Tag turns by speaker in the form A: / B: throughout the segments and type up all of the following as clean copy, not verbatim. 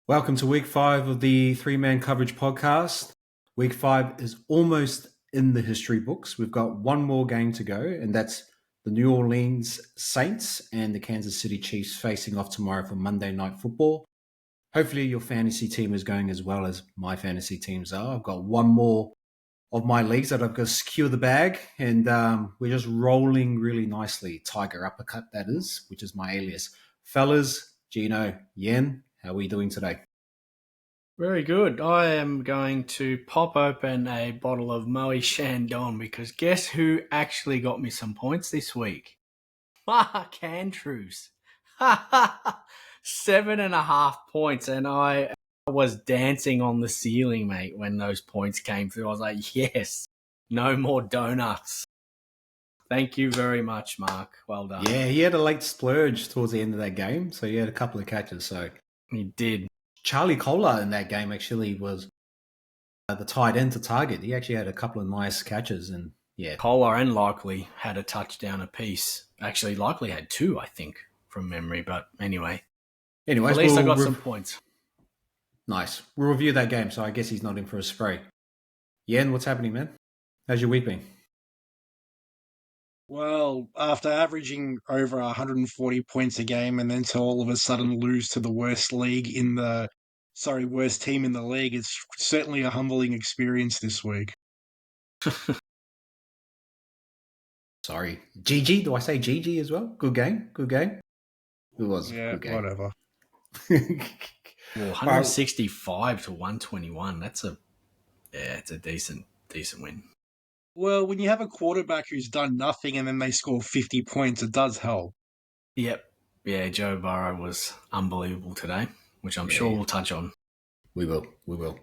A: Welcome to week 5 of the three-man coverage podcast. Week 5 is almost in the history books. We've got one more game to go, and that's the New Orleans Saints and the Kansas City Chiefs facing off tomorrow for Monday Night Football. Hopefully your fantasy team is going as well as my fantasy teams are. I've got one more of my leagues that I've got to secure the bag, and we're just rolling really nicely. Tiger Uppercut, that is, which is my alias. Fellas, Gino, Yen, how are we doing today?
B: Very good. I am going to pop open a bottle of Moe Chandon because guess who actually got me some points this week? Mark Andrews. 7.5 points, and I was dancing on the ceiling, mate, when those points came through. I was like, yes, no more donuts. Thank you very much, Mark. Well done.
A: Yeah, he had a late splurge towards the end of that game, so he had a couple of catches. So
B: He did.
A: Charlie Kohler in that game actually was the tight end to target. He actually had a couple of nice catches, and yeah.
B: Kohler and Likely had a touchdown apiece. Actually, Likely had 2, I think, from memory. But anyway.
A: Anyways,
B: at least I got some points.
A: Nice. We'll review that game, so I guess he's not in for a spray. Yen, what's happening, man? How's your week been?
C: Well, after averaging over 140 points a game and then to all of a sudden lose to the worst team in the league, it's certainly a humbling experience this week.
A: Sorry. GG? Do I say GG as well? Good game? Good game? It was.
C: Yeah,
A: good game.
C: whatever.
B: Well, 165 to 121. It's a decent win.
C: Well, when you have a quarterback who's done nothing and then they score 50 points, it does help.
B: Yep. Yeah, Joe Burrow was unbelievable today, which I'm sure we'll touch on.
A: We will. We'll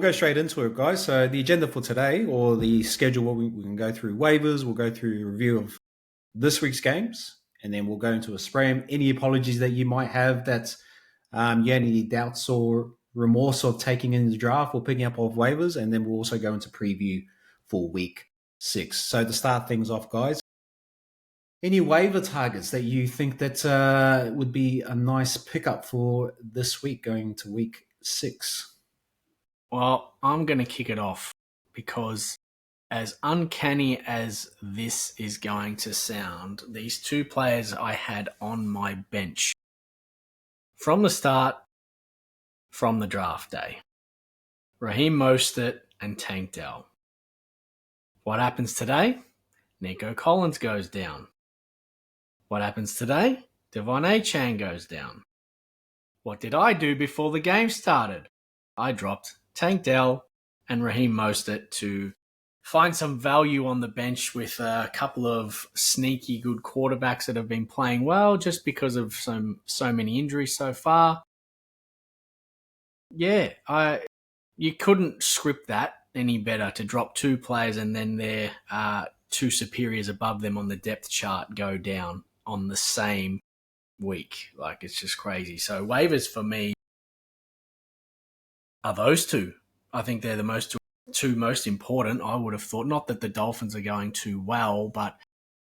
A: go straight into it, guys. So the agenda for today, or the schedule, we can go through waivers, we'll go through a review of this week's games, and then we'll go into a spray. Any apologies that you might have that you had any doubts or remorse of taking in the draft or picking up off waivers, and then we'll also go into preview for week 6. So to start things off, guys, any waiver targets that you think that would be a nice pickup for this week going to week 6?
B: Well, I'm going to kick it off because as uncanny as this is going to sound, these 2 players I had on my bench from the start, from the draft day, Raheem Mostert and Tank Dell. What happens today? Nico Collins goes down. What happens today? Devon Achane goes down. What did I do before the game started? I dropped Tank Dell and Raheem Mostert to find some value on the bench with a couple of sneaky good quarterbacks that have been playing well just because of so many injuries so far. Yeah, you couldn't script that any better to drop 2 players and then their 2 superiors above them on the depth chart go down on the same week. Like, it's just crazy. So waivers for me are those 2. I think they're the 2 most important. I would have thought, not that the Dolphins are going too well, but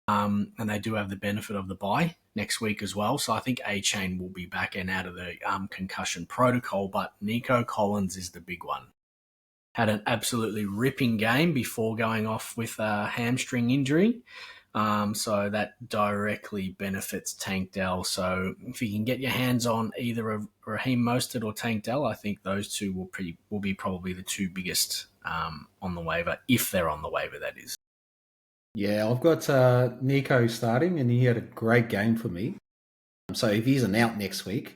B: and they do have the benefit of the bye next week as well. So I think Achane will be back and out of the concussion protocol, but Nico Collins is the big one. Had an absolutely ripping game before going off with a hamstring injury. So that directly benefits Tank Dell. So if you can get your hands on either a Raheem Mostert or Tank Dell, I think those 2 will be probably the 2 biggest on the waiver, if they're on the waiver, that is.
A: Yeah, I've got Nico starting, and he had a great game for me. So if he's an out next week,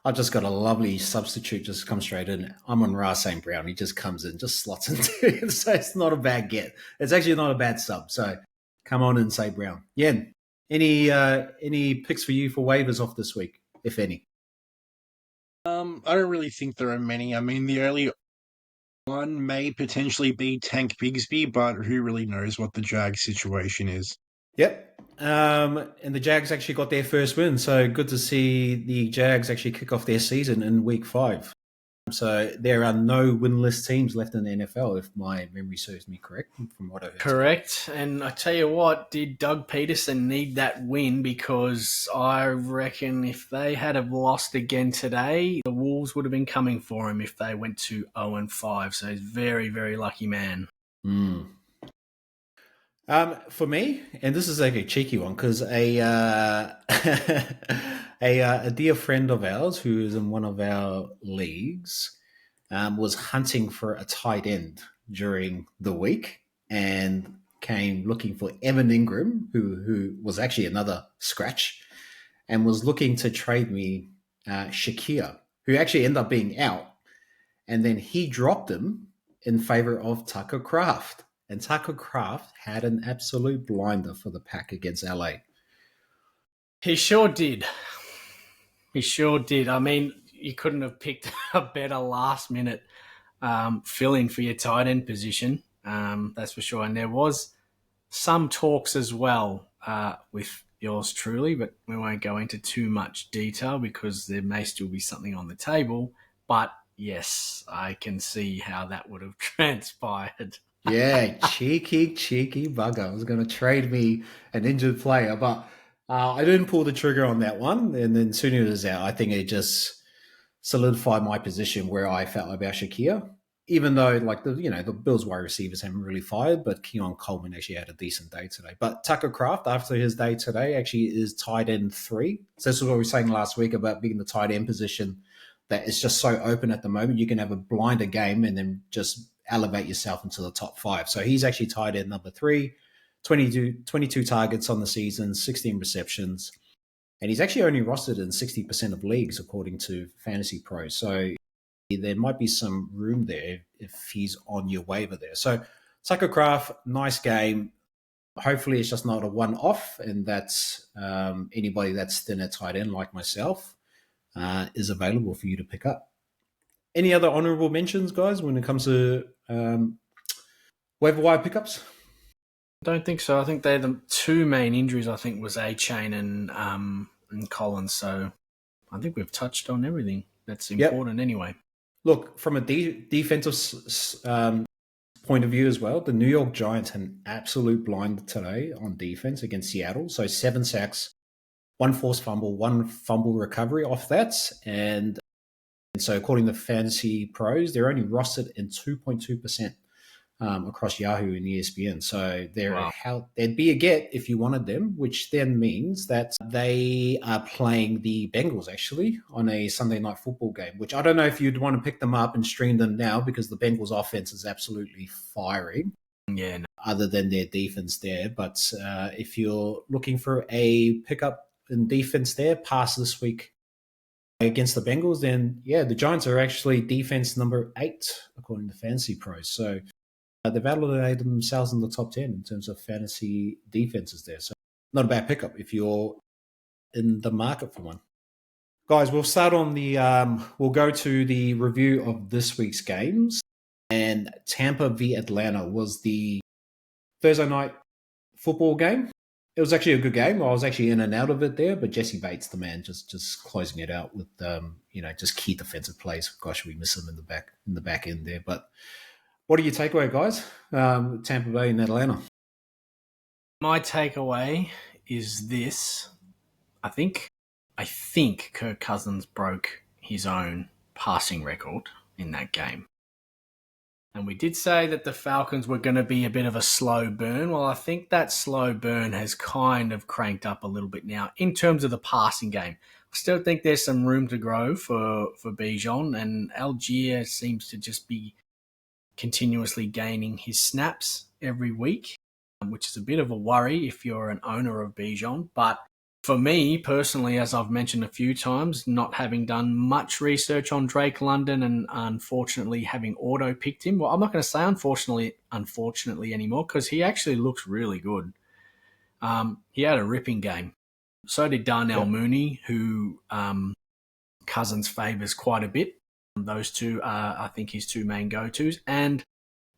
A: I've just got a lovely substitute just come straight in. I'm on Ra St. Brown. He just comes in, just slots into it. So it's not a bad get. It's actually not a bad sub. So come on in, St. Brown. Yen, any picks for you for waivers off this week, if any?
C: I don't really think there are many. I mean, the early one may potentially be Tank Bigsby, but who really knows what the Jags situation is?
A: Yep. And the Jags actually got their first win, so good to see the Jags actually kick off their season in week 5. So there are no winless teams left in the NFL, if my memory serves me correct from what I heard.
B: Correct. And I tell you what, did Doug Peterson need that win? Because I reckon if they had have lost again today, the Wolves would have been coming for him if they went to 0-5. So he's a very, very lucky man.
A: For me, and this is like a cheeky one, because a dear friend of ours who is in one of our leagues was hunting for a tight end during the week and came looking for Evan Ingram, who was actually another scratch, and was looking to trade me Shakir, who actually ended up being out, and then he dropped him in favor of Tucker Kraft. And Tucker Kraft had an absolute blinder for the Pack against LA.
B: He sure did. He sure did. I mean, you couldn't have picked a better last-minute fill-in for your tight end position, that's for sure. And there was some talks as well with yours truly, but we won't go into too much detail because there may still be something on the table. But yes, I can see how that would have transpired.
A: Yeah, cheeky bugger. I was going to trade me an injured player, but I didn't pull the trigger on that one. And then soon as it was out, I think it just solidified my position where I felt about Shakir. Even though, like, the Bills wide receivers haven't really fired, but Keon Coleman actually had a decent day today. But Tucker Kraft, after his day today, actually is tight end 3. So this is what we were saying last week about being the tight end position that is just so open at the moment. You can have a blinder game and then just elevate yourself into the top 5. So he's actually tied in number 3, 22 targets on the season, 16 receptions. And he's actually only rostered in 60% of leagues, according to Fantasy Pro. So there might be some room there if he's on your waiver there. So Tucker Kraft, nice game. Hopefully it's just not a one-off, and that's anybody that's thin at tight end like myself is available for you to pick up. Any other honorable mentions, guys, when it comes to waiver wire pickups?
B: I don't think so. I think they're the two main injuries, I think, was A-Chain and Collins. So I think we've touched on everything that's important anyway.
A: Look, from a defensive point of view as well, the New York Giants had an absolute blind today on defense against Seattle. So 7 sacks, 1 forced fumble, 1 fumble recovery off that. And so according to Fantasy Pros, they're only rostered in 2.2% across Yahoo and ESPN. So they'd be a get if you wanted them, which then means that they are playing the Bengals actually on a Sunday night football game, which I don't know if you'd want to pick them up and stream them now because the Bengals offense is absolutely firing.
B: Yeah. No.
A: Other than their defense there. But if you're looking for a pickup in defense there past this week against the Bengals, then the Giants are actually defense number 8 according to Fantasy Pros. So they've validated themselves in the top 10 in terms of fantasy defenses there. So not a bad pickup if you're in the market for one. Guys, we'll start on we'll go to the review of this week's games. And Tampa v. Atlanta was the Thursday night football game. It was actually a good game. I was actually in and out of it there, but Jesse Bates, the man, just closing it out with just key defensive plays. Gosh, we miss him in the back end there. But what are your takeaway, guys? Tampa Bay and Atlanta.
B: My takeaway is this. I think Kirk Cousins broke his own passing record in that game. And we did say that the Falcons were going to be a bit of a slow burn. Well, I think that slow burn has kind of cranked up a little bit now in terms of the passing game. I still think there's some room to grow for Bijan, and Algier seems to just be continuously gaining his snaps every week, which is a bit of a worry if you're an owner of Bijan. But for me personally, as I've mentioned a few times, not having done much research on Drake London and unfortunately having auto-picked him, well, I'm not going to say unfortunately anymore because he actually looks really good. He had a ripping game. So did Darnell Mooney, who Cousins favours quite a bit. Those two are, I think, his two main go-tos. And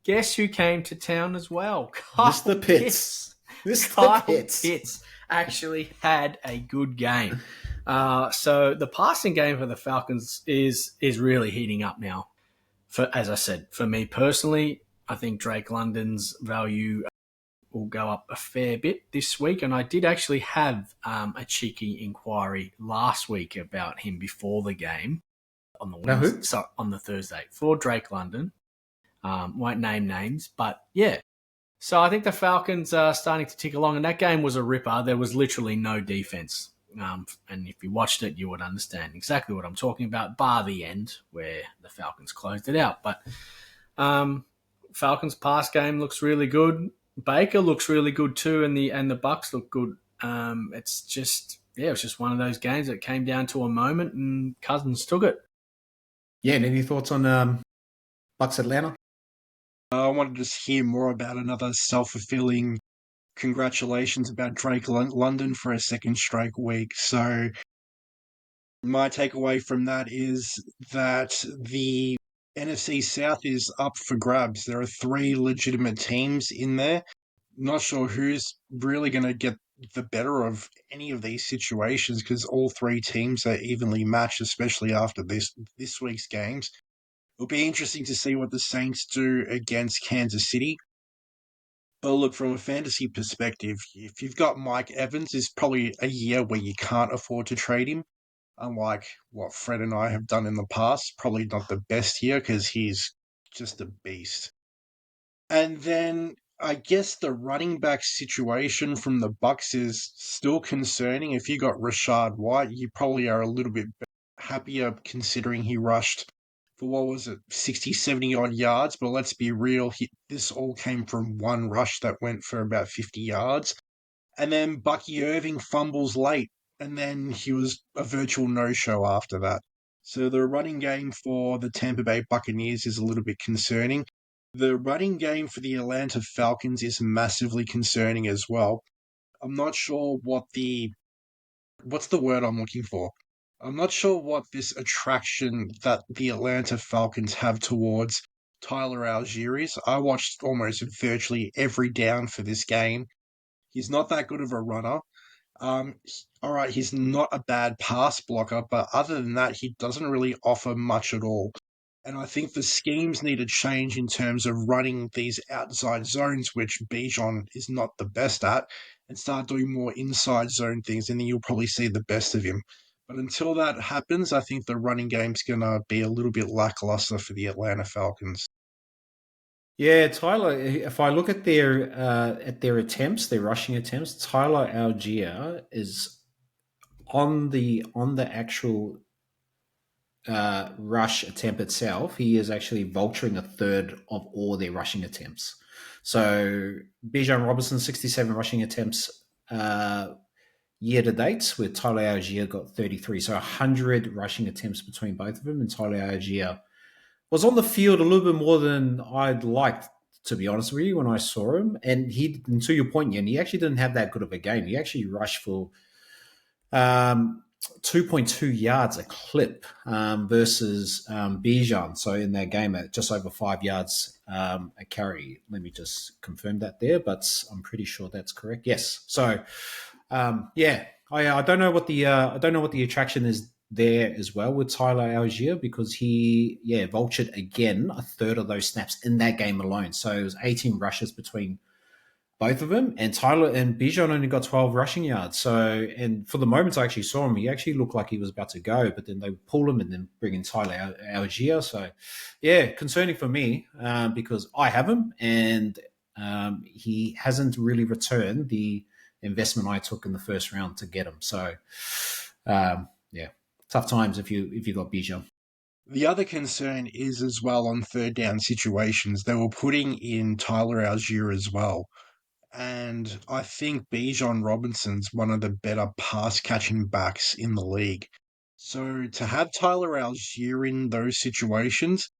B: guess who came to town as well?
A: Mr. Pitts. Mr.
B: Kyle
A: Pitts.
B: Pitts actually had a good game. So the passing game for the Falcons is really heating up now. As I said, for me personally, I think Drake London's value will go up a fair bit this week. And I did actually have a cheeky inquiry last week about him before the game on the
A: Now who?
B: on the Thursday for Drake London. Won't name names, but yeah. So I think the Falcons are starting to tick along, and that game was a ripper. There was literally no defense. And if you watched it, you would understand exactly what I'm talking about, bar the end where the Falcons closed it out. But Falcons pass game looks really good. Baker looks really good too, and the Bucks look good. It's just it was just one of those games that came down to a moment, and Cousins took it.
A: Yeah, and any thoughts on Bucks Atlanta?
C: I wanted to just hear more about another self-fulfilling congratulations about Drake London for a second straight week. So my takeaway from that is that the NFC South is up for grabs. There are three legitimate teams in there. Not sure who's really going to get the better of any of these situations because all three teams are evenly matched, especially after this week's games. It'll be interesting to see what the Saints do against Kansas City. But look, from a fantasy perspective, if you've got Mike Evans, it's probably a year where you can't afford to trade him. Unlike what Fred and I have done in the past, probably not the best year because he's just a beast. And then I guess the running back situation from the Bucks is still concerning. If you got Rashad White, you probably are a little bit happier considering he rushed for what was it, 60, 70 odd yards. But let's be real, this all came from one rush that went for about 50 yards. And then Bucky Irving fumbles late, and then he was a virtual no-show after that. So the running game for the Tampa Bay Buccaneers is a little bit concerning. The running game for the Atlanta Falcons is massively concerning as well. I'm not sure what's the word I'm looking for? I'm not sure what this attraction that the Atlanta Falcons have towards Tyler Algier is. I watched almost virtually every down for this game. He's not that good of a runner. All right, he's not a bad pass blocker, but other than that, he doesn't really offer much at all. And I think the schemes need to change in terms of running these outside zones, which Bijan is not the best at, and start doing more inside zone things, and then you'll probably see the best of him. But until that happens, I think the running game's going to be a little bit lackluster for the Atlanta Falcons.
A: Yeah, Tyler. If I look at their attempts, their rushing attempts, Tyler Algier is on the actual rush attempt itself. He is actually vulturing a third of all their rushing attempts. So Bijan Robinson, 67 rushing attempts year to date, with Tyler Algier got 33. So 100 rushing attempts between both of them, and Tyler Algier was on the field a little bit more than I'd liked, to be honest with you, when I saw him. And and to your point, Yen, he actually didn't have that good of a game. He actually rushed for 2.2 yards a clip versus Bijan. So in that game, at just over 5 yards a carry. Let me just confirm that there, but I'm pretty sure that's correct. Yes. So yeah, I don't know what the attraction is there as well with Tyler Algier, because he vultured again a third of those snaps in that game alone. So it was 18 rushes between both of them, and Tyler and Bijan only got 12 rushing yards. So, and for the moments I actually saw him, he actually looked like he was about to go, but then they pull him and then bring in Tyler Algier. So, yeah, concerning for me because I have him, and he hasn't really returned the investment I took in the first round to get him. So, yeah, tough times if you got Bijan.
C: The other concern is as well on third down situations. They were putting in Tyler Algier as well. And I think Bijan Robinson's one of the better pass catching backs in the league. So to have Tyler Algier in those situations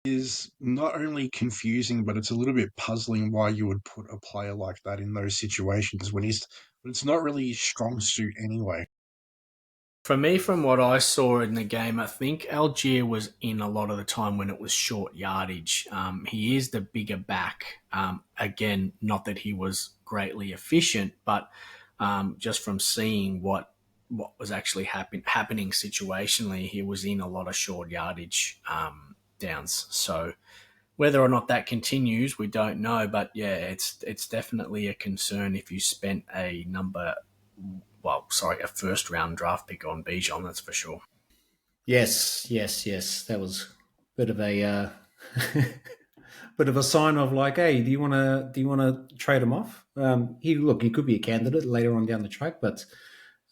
C: is not only confusing, but it's a little bit puzzling why you would put a player like that in those situations when it's not really his strong suit anyway.
B: For me, from what I saw in the game, I think Algier was in a lot of the time when it was short yardage. He is the bigger back. Again, not that he was greatly efficient, but just from seeing what was actually happening situationally, he was in a lot of short yardage downs. So whether or not that continues, we don't know. But yeah, it's definitely a concern if you spent a first round draft pick on Bijan, that's for sure.
A: Yes, yes, yes. That was a bit of a bit of a sign of like, hey, do you want to trade him off? He could be a candidate later on down the track, but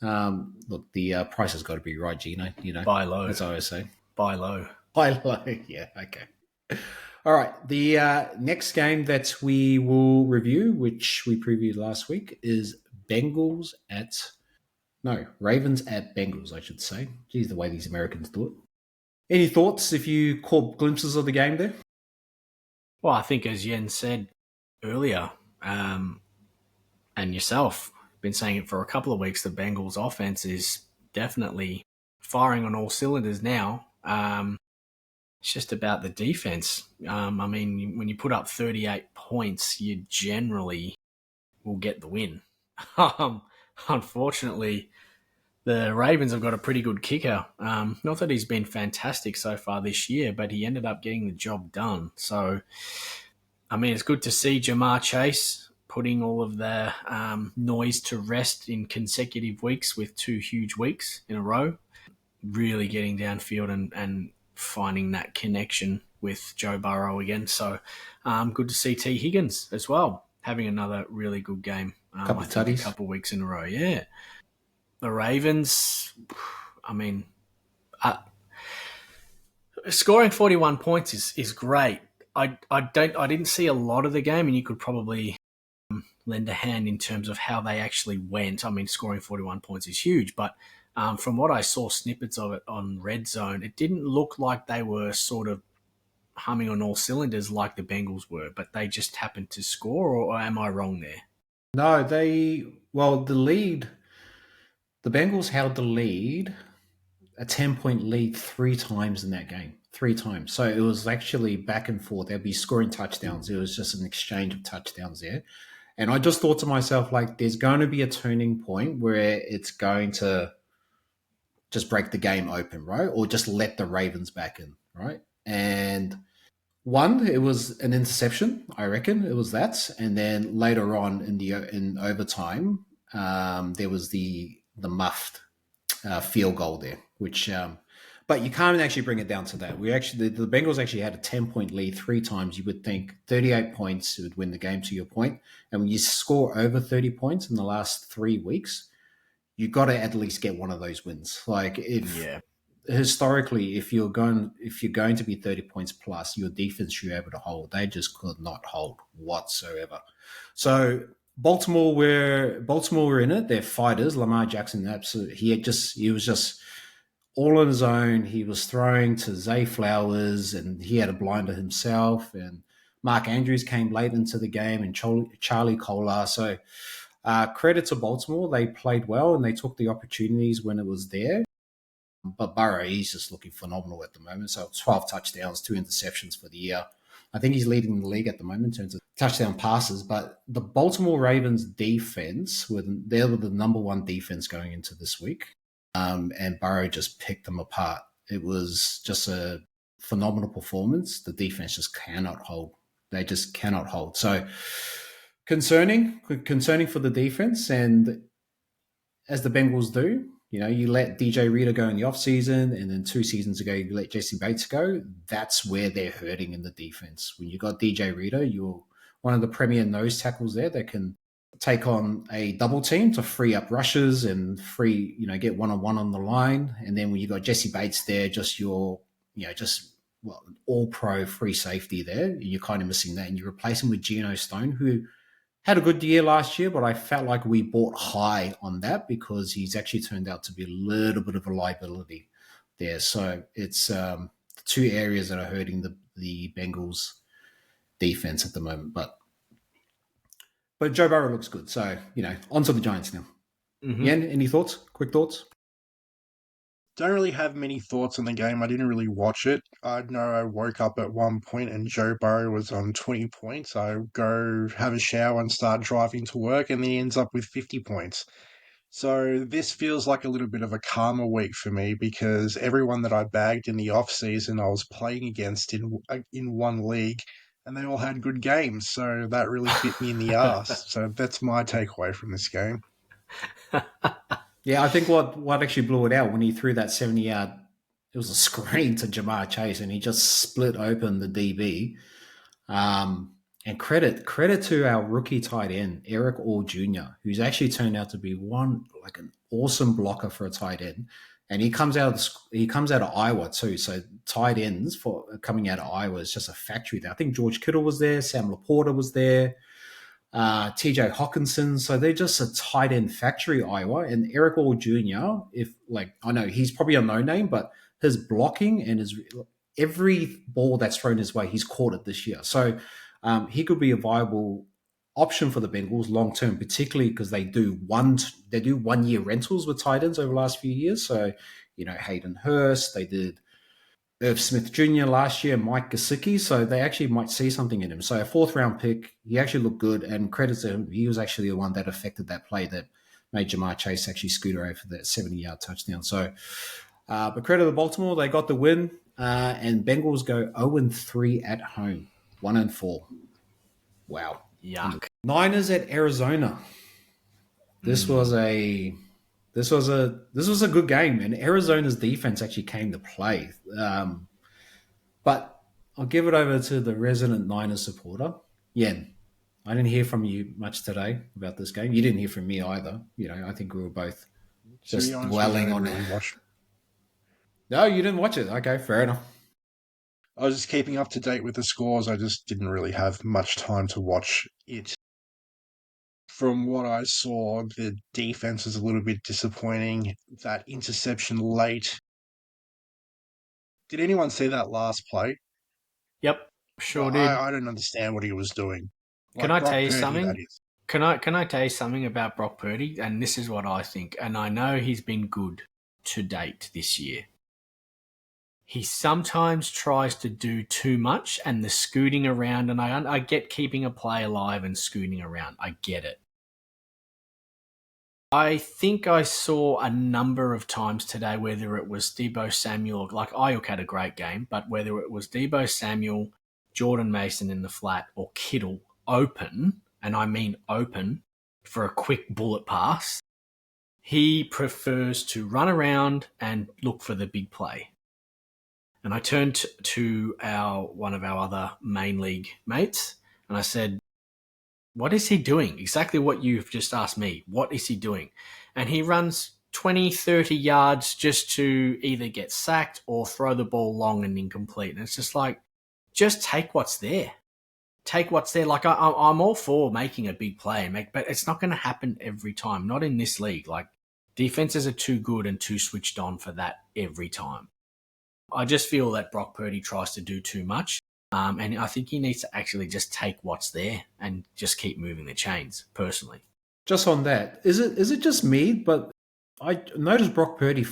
A: look, the price has got to be right, Gino.
B: Buy low.
A: That's what I always say.
B: Buy low.
A: Buy low. Yeah, okay. All right. The next game that we will review, which we previewed last week, is Ravens at Bengals, I should say. Geez, the way these Americans do it. Any thoughts if you caught glimpses of the game there?
B: Well, I think as Yen said earlier, and yourself, been saying it for a couple of weeks, the Bengals offense is definitely firing on all cylinders now. It's just about the defense. I mean, when you put up 38 points, you generally will get the win. Unfortunately, the Ravens have got a pretty good kicker. Not that he's been fantastic so far this year, but he ended up getting the job done. So, I mean, it's good to see Jamar Chase putting all of the noise to rest in consecutive weeks with 2 huge weeks in a row. Really getting downfield and finding that connection with Joe Burrow again. So, good to see T. Higgins as well having another really good game.
A: Couple of tutties.
B: A couple of weeks in a row, yeah. The Ravens, I mean, scoring 41 points is great. I didn't see a lot of the game, and you could probably lend a hand in terms of how they actually went. I mean, scoring 41 points is huge, but from what I saw snippets of it on Red Zone, it didn't look like they were sort of humming on all cylinders like the Bengals were, but they just happened to score, or am I wrong there?
A: No, the Bengals held the lead, a 10-point lead 3 times in that game. 3 times. So it was actually back and forth. They'd be scoring touchdowns. It was just an exchange of touchdowns there. And I just thought to myself, like, there's going to be a turning point where it's going to just break the game open, right? Or just let the Ravens back in, right? And it was an interception, I reckon it was that, and then later on in overtime, there was the muffed field goal there, which. But you can't actually bring it down to that. The Bengals actually had a 10-point lead 3 times. You would think 38 points would win the game, to your point. And when you score over 30 points in the last 3 weeks, you got to at least get one of those wins. Like historically, if you're going to be 30 points plus, your defense should be able to hold. They just could not hold whatsoever. So Baltimore were in it. They're fighters. Lamar Jackson, absolutely. He was just all on his own. He was throwing to Zay Flowers, and he had a blinder himself. And Mark Andrews came late into the game, and Charlie Kolar. So credit to Baltimore. They played well, and they took the opportunities when it was there. But Burrow, he's just looking phenomenal at the moment. So 12 touchdowns, 2 interceptions for the year. I think he's leading the league at the moment in terms of touchdown passes. But the Baltimore Ravens defense, they were the number 1 defense going into this week. And Burrow just picked them apart. It was just a phenomenal performance. The defense just cannot hold. They just cannot hold. So concerning for the defense. And as the Bengals do, you let DJ Reader go in the offseason, and then 2 seasons ago, you let Jesse Bates go. That's where they're hurting in the defense. When you got DJ Reader, you're one of the premier nose tackles there that can take on a double team to free up rushes and get one-on-one on the line. And then when you got Jesse Bates there, all pro free safety there, you're kind of missing that. And you replace him with Geno Stone, who had a good year last year, but I felt like we bought high on that because he's actually turned out to be a little bit of a liability there. So it's the 2 areas that are hurting the Bengals defense at the moment. But Joe Burrow looks good. So, on to the Giants now. Mm-hmm. Yen, any thoughts? Quick thoughts?
C: don't really have many thoughts on the game. I didn't really watch it. I know I woke up at one point and Joe Burrow was on 20 points. I go have a shower and start driving to work, and then he ends up with 50 points. So this feels like a little bit of a karma week for me because everyone that I bagged in the off season I was playing against in one league, and they all had good games. So that really bit me in the ass. So that's my takeaway from this game.
A: Yeah, I think what actually blew it out when he threw that 70-yard, it was a screen to Jamar Chase, and he just split open the DB. And credit to our rookie tight end, Eric All Jr., who's actually turned out to be an awesome blocker for a tight end. And he comes out of Iowa too. So tight ends for coming out of Iowa is just a factory there. I think George Kittle was there, Sam Laporta was there, TJ Hawkinson. So they're just a tight end factory, Iowa. And Eric All Jr., I know he's probably a no name, but his blocking and every ball that's thrown his way, he's caught it this year. So he could be a viable option for the Bengals long term, particularly because they do 1 year rentals with tight ends over the last few years. So, Hayden Hurst, they did Irv Smith Jr. last year, Mike Gesicki. So they actually might see something in him. So a 4th round pick, he actually looked good, and credit to him, he was actually the one that affected that play that made Jamar Chase actually scoot over for that 70-yard touchdown. So, but credit to Baltimore, they got the win, and Bengals go 0-3 at home, 1-4. Wow.
B: Yuck.
A: Niners at Arizona. This was a good game, and Arizona's defense actually came to play. But I'll give it over to the resident Niners supporter. Yen, I didn't hear from you much today about this game. You didn't hear from me either. I think we were both just dwelling on it. No, you didn't watch it. Okay, fair enough.
C: I was just keeping up to date with the scores. I just didn't really have much time to watch it. From what I saw, the defense was a little bit disappointing. That interception late. Did anyone see that last play?
B: Yep, sure did.
C: I don't understand what he was doing.
B: Can I tell you something? Can I tell you something about Brock Purdy? And this is what I think. And I know he's been good to date this year. He sometimes tries to do too much, and the scooting around, and I get keeping a play alive and scooting around. I get it. I think I saw a number of times today, whether it was Deebo Samuel, like Ayuk had a great game, but whether it was Deebo Samuel, Jordan Mason in the flat, or Kittle open, and I mean open, for a quick bullet pass, he prefers to run around and look for the big play. And I turned to one of our other main league mates, and I said, what is he doing? Exactly what you've just asked me. What is he doing? And he runs 20, 30 yards just to either get sacked or throw the ball long and incomplete. And it's just like, just take what's there. Take what's there. Like, I'm all for making a big play, but it's not going to happen every time. Not in this league. Like, defenses are too good and too switched on for that every time. I just feel that Brock Purdy tries to do too much. And I think he needs to actually just take what's there and just keep moving the chains, personally.
A: Just on that, is it just me? But I noticed Brock Purdy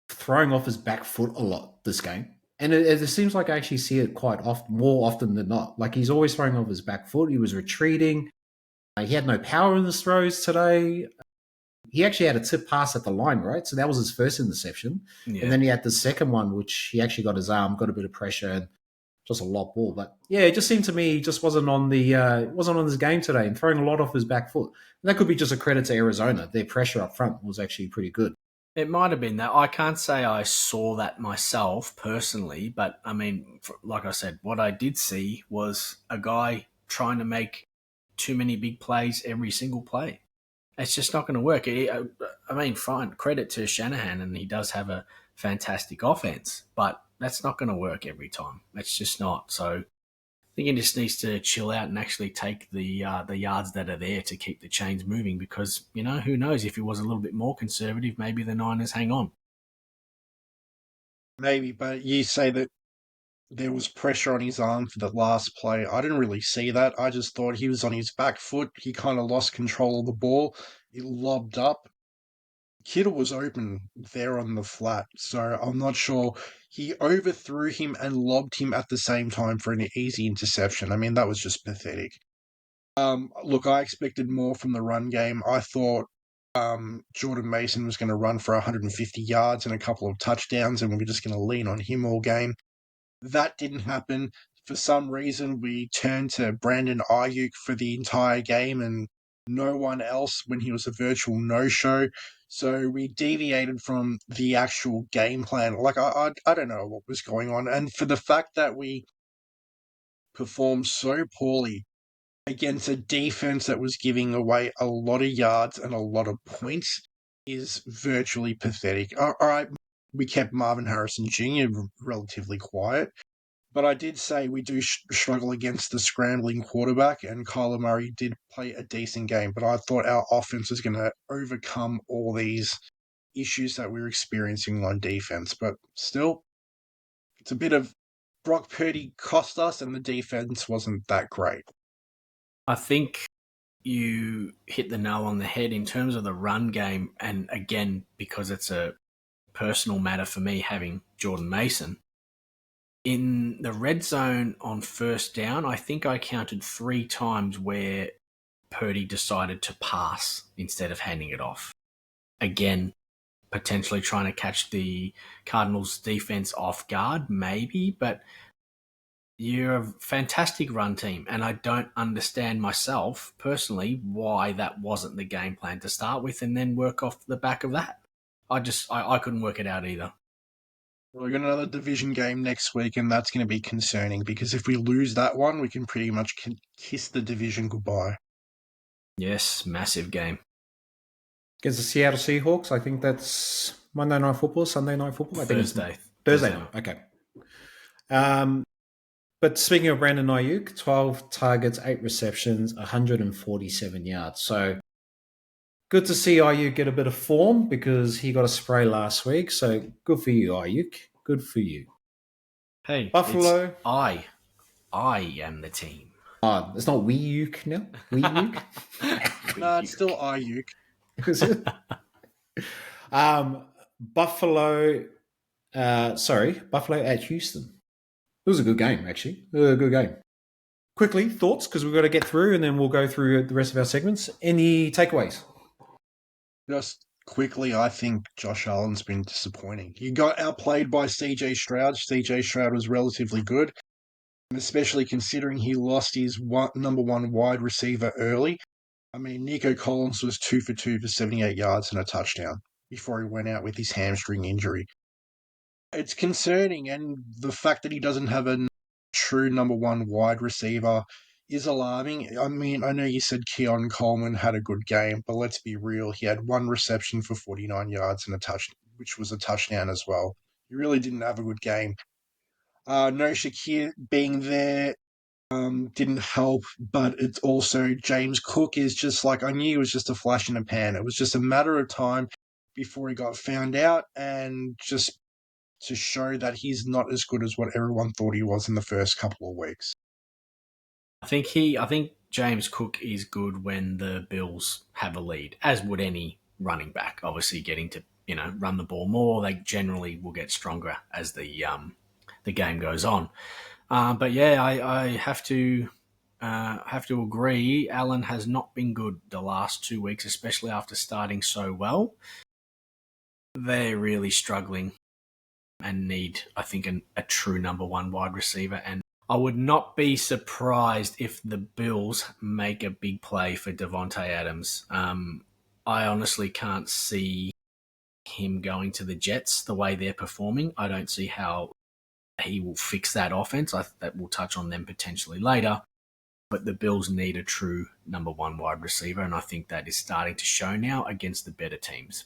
A: throwing off his back foot a lot this game. And it seems like I actually see it quite often, more often than not. Like, he's always throwing off his back foot. He was retreating. He had no power in his throws today. He actually had a tip pass at the line, right? So that was his first interception. Yeah. And then he had the second one, which he actually got his arm, got a bit of pressure, and just a lot ball. But yeah, it just seemed to me he just wasn't on his game today and throwing a lot off his back foot. And that could be just a credit to Arizona. Their pressure up front was actually pretty good.
B: It might have been that. I can't say I saw that myself personally, but I mean, like I said, what I did see was a guy trying to make too many big plays every single play. It's just not going to work. I mean, fine, credit to Shanahan, and he does have a fantastic offense, but that's not going to work every time. It's just not. So I think he just needs to chill out and actually take the yards that are there to keep the chains moving, because, who knows, if he was a little bit more conservative, maybe the Niners hang on.
C: Maybe, but you say that there was pressure on his arm for the last play. I didn't really see that. I just thought he was on his back foot. He kind of lost control of the ball. It lobbed up. Kittle was open there on the flat, so I'm not sure. He overthrew him and lobbed him at the same time for an easy interception. I mean, that was just pathetic. Look, I expected more from the run game. I thought Jordan Mason was going to run for 150 yards and a couple of touchdowns, and we were just going to lean on him all game. That didn't happen. For some reason, we turned to Brandon Ayuk for the entire game and no one else when he was a virtual no-show. So we deviated from the actual game plan. Like, I don't know what was going on. And for the fact that we performed so poorly against a defense that was giving away a lot of yards and a lot of points is virtually pathetic. All right, we kept Marvin Harrison Jr. relatively quiet. But I did say we do struggle against the scrambling quarterback, and Kyler Murray did play a decent game. But I thought our offense was going to overcome all these issues that we were experiencing on defense. But still, it's a bit of Brock Purdy cost us, and the defense wasn't that great.
B: I think you hit the nail on the head in terms of the run game. And again, because it's a personal matter for me having Jordan Mason. In the red zone on first down, I think I counted 3 times where Purdy decided to pass instead of handing it off. Again, potentially trying to catch the Cardinals defense off guard, maybe, but you're a fantastic run team, and I don't understand myself personally why that wasn't the game plan to start with and then work off the back of that. I couldn't work it out either.
C: We've got another division game next week, and that's going to be concerning because if we lose that one, we can pretty much kiss the division goodbye.
B: Yes, massive game.
A: Against the Seattle Seahawks, I think that's Monday Night Football, Sunday Night Football? I think
B: Thursday.
A: Thursday night, okay. But speaking of Brandon Ayuk, 12 targets, 8 receptions, 147 yards. So good to see Ayuk get a bit of form because he got a spray last week. So good for you, Ayuk. Good for you.
B: Hey,
A: Buffalo.
B: I am the team.
A: It's not Ayuk now. Ayuk.
C: No, it's still Ayuk.
A: Is it? Buffalo. Buffalo at Houston. It was a good game, actually. A good game. Quickly, thoughts, because we've got to get through, and then we'll go through the rest of our segments. Any takeaways?
C: Just quickly, I think Josh Allen's been disappointing. He got outplayed by CJ Stroud. CJ Stroud was relatively good, and especially considering he lost his number 1 wide receiver early. I mean, Nico Collins was 2 for 2 for 78 yards and a touchdown before he went out with his hamstring injury. It's concerning, and the fact that he doesn't have a true number 1 wide receiver is alarming. I mean, I know you said Keon Coleman had a good game, but let's be real. He had 1 reception for 49 yards and a touch, which was a touchdown as well. He really didn't have a good game. No Shakir being there didn't help, but it's also James Cook is just like, I knew he was just a flash in the pan. It was just a matter of time before he got found out, and just to show that he's not as good as what everyone thought he was in the first couple of weeks.
B: I think James Cook is good when the Bills have a lead, as would any running back. Obviously, getting to run the ball more, they generally will get stronger as the game goes on. But yeah, I have to agree. Allen has not been good the last 2 weeks, especially after starting so well. They're really struggling and need, I think, a true number 1 wide receiver. And I would not be surprised if the Bills make a big play for Devontae Adams. I honestly can't see him going to the Jets the way they're performing. I don't see how he will fix that offense. That will touch on them potentially later. But the Bills need a true number 1 wide receiver, and I think that is starting to show now against the better teams.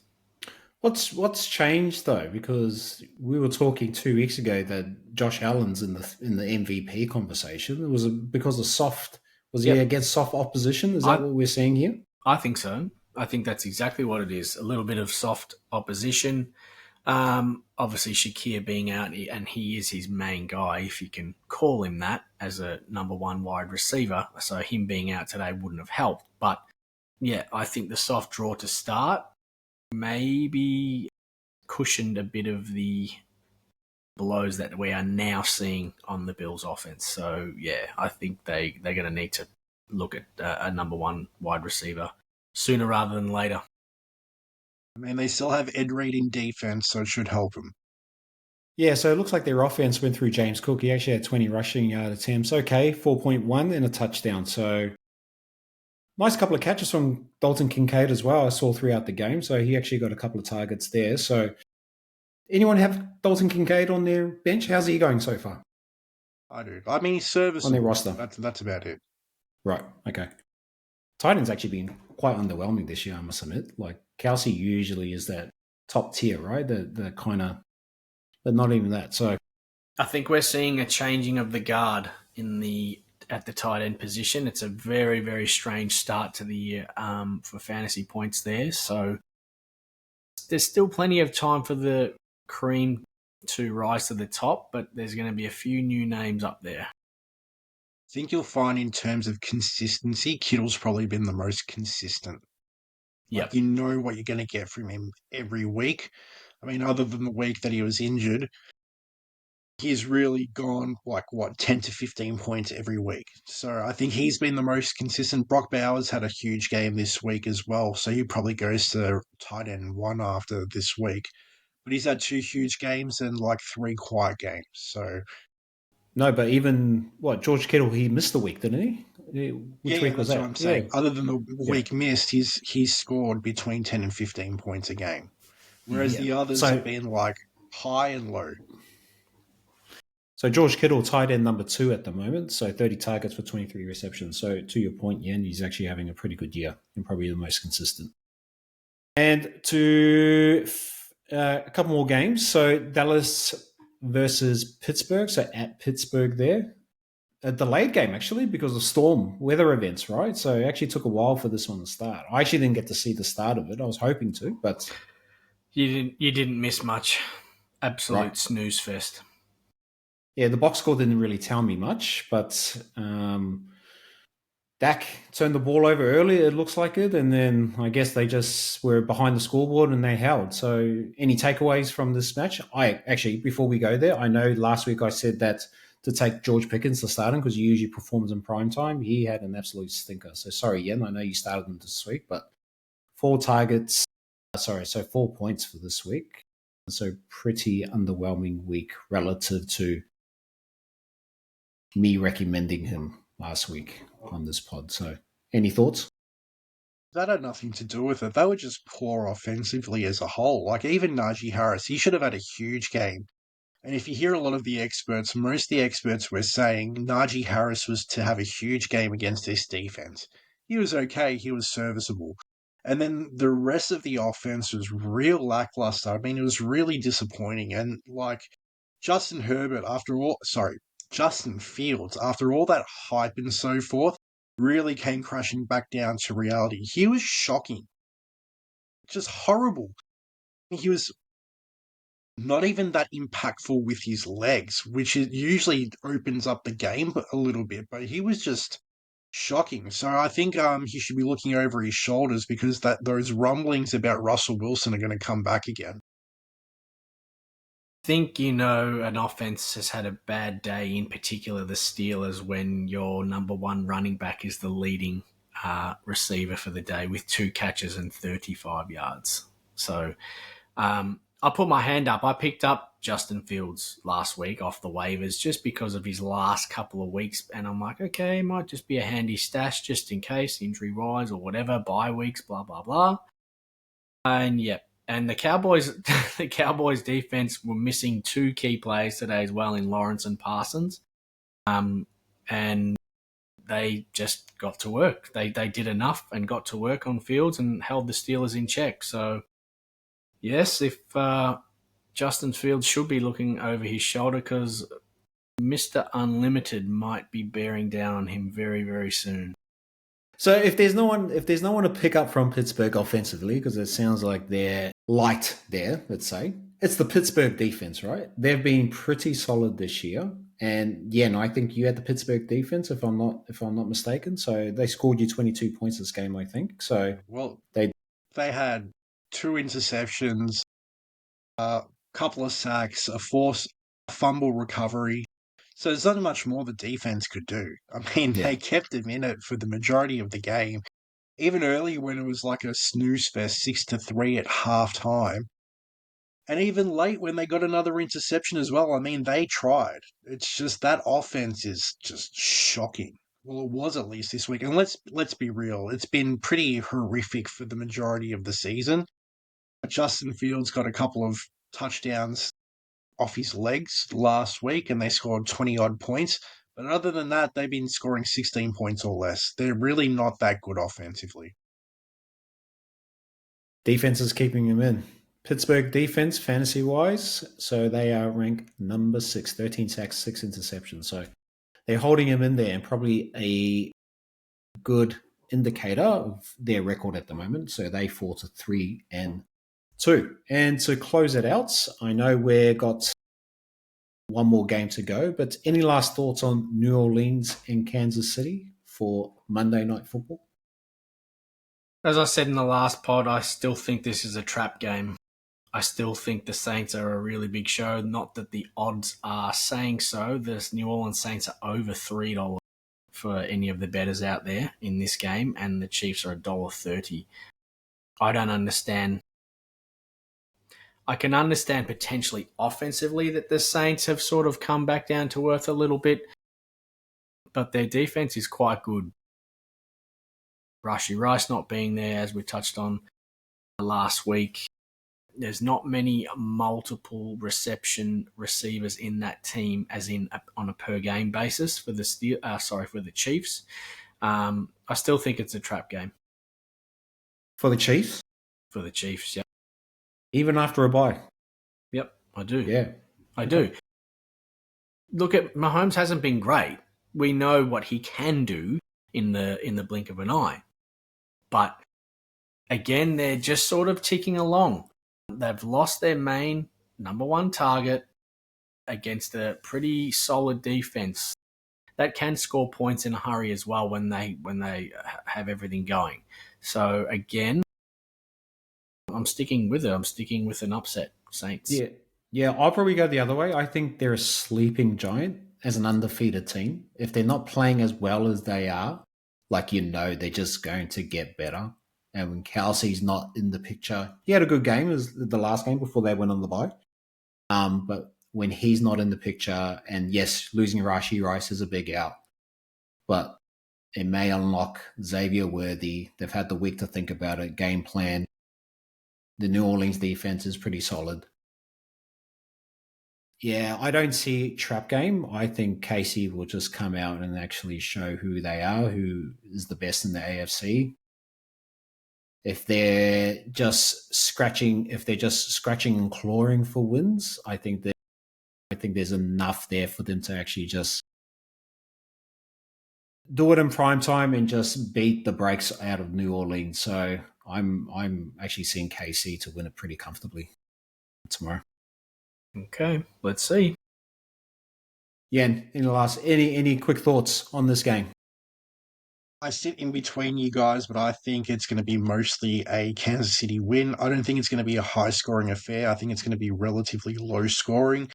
A: What's changed though? Because we were talking 2 weeks ago that Josh Allen's in the MVP conversation. It was because of soft. Was he against soft opposition? Is that what we're seeing here?
B: I think so. I think that's exactly what it is. A little bit of soft opposition. Obviously, Shakir being out, and he is his main guy, if you can call him that, as a number 1 wide receiver. So him being out today wouldn't have helped. But yeah, I think the soft draw to start maybe cushioned a bit of the blows that we are now seeing on the Bills offense. So, yeah, I think they're going to need to look at a number one wide receiver sooner rather than later.
C: I mean, they still have Ed Reed in defense, so it should help them.
A: Yeah, so it looks like their offense went through James Cook. He actually had 20 rushing yard attempts. Okay, 4.1 and a touchdown. So nice couple of catches from Dalton Kincaid as well. I saw throughout the game. So he actually got a couple of targets there. So anyone have Dalton Kincaid on their bench? How's he going so far?
C: I do. I mean, he's serviceable.
A: On their roster.
C: That's about it.
A: Right, okay. Titan's actually been quite underwhelming this year, I must admit. Like, Kelsey usually is that top tier, right? The kind of, but not even that. So
B: I think we're seeing a changing of the guard at the tight end position. It's a very, very strange start to the year for fantasy points there. So there's still plenty of time for the cream to rise to the top, but there's going to be a few new names up there.
C: I think you'll find in terms of consistency, Kittle's probably been the most consistent.
B: Yep.
C: Like, you know what you're going to get from him every week. I mean, other than the week that he was injured, he's really gone 10 to 15 points every week. So I think he's been the most consistent. Brock Bowers had a huge game this week as well. So he probably goes to tight end one after this week. But he's had 2 huge games and 3 quiet games. So
A: no, but even George Kittle, he missed the week, didn't he? Which week was
C: that's
A: that?
C: what I'm saying.
A: Yeah.
C: Other than the week missed, he's scored between 10 and 15 points a game. Whereas the others have been high and low.
A: So George Kittle tight end number 2 at the moment. So 30 targets for 23 receptions. So to your point, Yen, he's actually having a pretty good year and probably the most consistent. And to a couple more games. So Dallas versus Pittsburgh. So at Pittsburgh there. A delayed game, actually, because of storm weather events, right? So it actually took a while for this one to start. I actually didn't get to see the start of it. I was hoping to, but...
B: You didn't miss much. Absolute snooze fest.
A: Yeah, the box score didn't really tell me much, but Dak turned the ball over early, it looks like it, and then I guess they just were behind the scoreboard and they held. So any takeaways from this match? Before we go there, I know last week I said that to take George Pickens to start him because he usually performs in prime time. He had an absolute stinker. So sorry, Yen, I know you started him this week, but 4 points for this week. So pretty underwhelming week relative to me recommending him last week on this pod. So any thoughts?
C: That had nothing to do with it. They were just poor offensively as a whole. Even Najee Harris, he should have had a huge game. And if you hear a lot of the experts, most of the experts were saying Najee Harris was to have a huge game against this defense. He was okay. He was serviceable. And then the rest of the offense was real lackluster. I mean, it was really disappointing. And Justin Fields, after all that hype and so forth, really came crashing back down to reality. He was shocking. Just horrible. He was not even that impactful with his legs, which usually opens up the game a little bit, but he was just shocking. So I think he should be looking over his shoulders because those rumblings about Russell Wilson are going to come back again.
B: I think, an offense has had a bad day, in particular the Steelers, when your number one running back is the leading receiver for the day with 2 catches and 35 yards. So I put my hand up. I picked up Justin Fields last week off the waivers just because of his last couple of weeks. And I'm like, okay, it might just be a handy stash just in case, injury-wise or whatever, bye weeks, blah, blah, blah. And the Cowboys defense were missing 2 key players today as well in Lawrence and Parsons. And they just got to work. They did enough and got to work on Fields and held the Steelers in check. So, yes, if Justin Fields should be looking over his shoulder because Mr. Unlimited might be bearing down on him very, very soon.
A: So if there's no one to pick up from Pittsburgh offensively, because it sounds like they're light there, let's say, it's the Pittsburgh defense, right? They've been pretty solid this year. And I think you had the Pittsburgh defense, if I'm not mistaken. So they scored you 22 points this game, I think. So
C: they had 2 interceptions, a couple of sacks, a forced fumble recovery. So there's not much more the defense could do. I mean,
A: Yeah.
C: they kept him in it for the majority of the game. Even early when it was like a snooze fest, 6-3 at halftime. And even late when they got another interception as well. I mean, they tried. It's just that offense is just shocking. Well, it was at least this week. And let's be real. It's been pretty horrific for the majority of the season. Justin Fields got a couple of touchdowns off his legs last week and they scored 20 odd points. But other than that, they've been scoring 16 points or less. They're really not that good offensively.
A: Defense is keeping him in. Pittsburgh defense, fantasy-wise, so they are ranked number 6, 13 sacks, 6 interceptions. So they're holding him in there, and probably a good indicator of their record at the moment. So they fall to 3-2. And to close it out, I know we've got one more game to go, but any last thoughts on New Orleans and Kansas City for Monday Night Football?
B: As I said in the last pod, I still think this is a trap game. I still think the Saints are a really big show. Not that the odds are saying so. The New Orleans Saints are over $3 for any of the bettors out there in this game, and the Chiefs are $1.30. I don't understand. I can understand potentially offensively that the Saints have sort of come back down to earth a little bit, but their defense is quite good. Rashee Rice not being there, as we touched on last week. There's not many multiple reception receivers in that team, as in on a per game basis for the Chiefs. I still think it's a trap game
A: For the Chiefs?
B: for the Chiefs. Yeah.
A: Even after a bye?
B: Yep, I do.
A: Yeah.
B: I do. Look, at Mahomes hasn't been great. We know what he can do in the blink of an eye. But again, they're just sort of ticking along. They've lost their main number one target against a pretty solid defense that can score points in a hurry as well when they have everything going. So again, I'm sticking with it. I'm sticking with an upset, Saints.
A: Yeah, I'll probably go the other way. I think they're a sleeping giant as an undefeated team. If they're not playing as well as they are, they're just going to get better. And when Kelsey's not in the picture, he had a good game as the last game before they went on the bye. But when he's not in the picture, and yes, losing Rashee Rice is a big out, but it may unlock Xavier Worthy. They've had the week to think about it, game plan. The New Orleans defense is pretty solid. Yeah, I don't see trap game. I think KC will just come out and actually show who they are, who is the best in the AFC. If they're just scratching and clawing for wins, I think there's enough there for them to actually just do it in prime time and just beat the brakes out of New Orleans. So I'm actually seeing KC to win it pretty comfortably tomorrow.
B: Okay, let's see.
A: Yeah, any quick thoughts on this game?
C: I sit in between you guys, but I think it's going to be mostly a Kansas City win. I don't think it's going to be a high-scoring affair. I think it's going to be relatively low-scoring.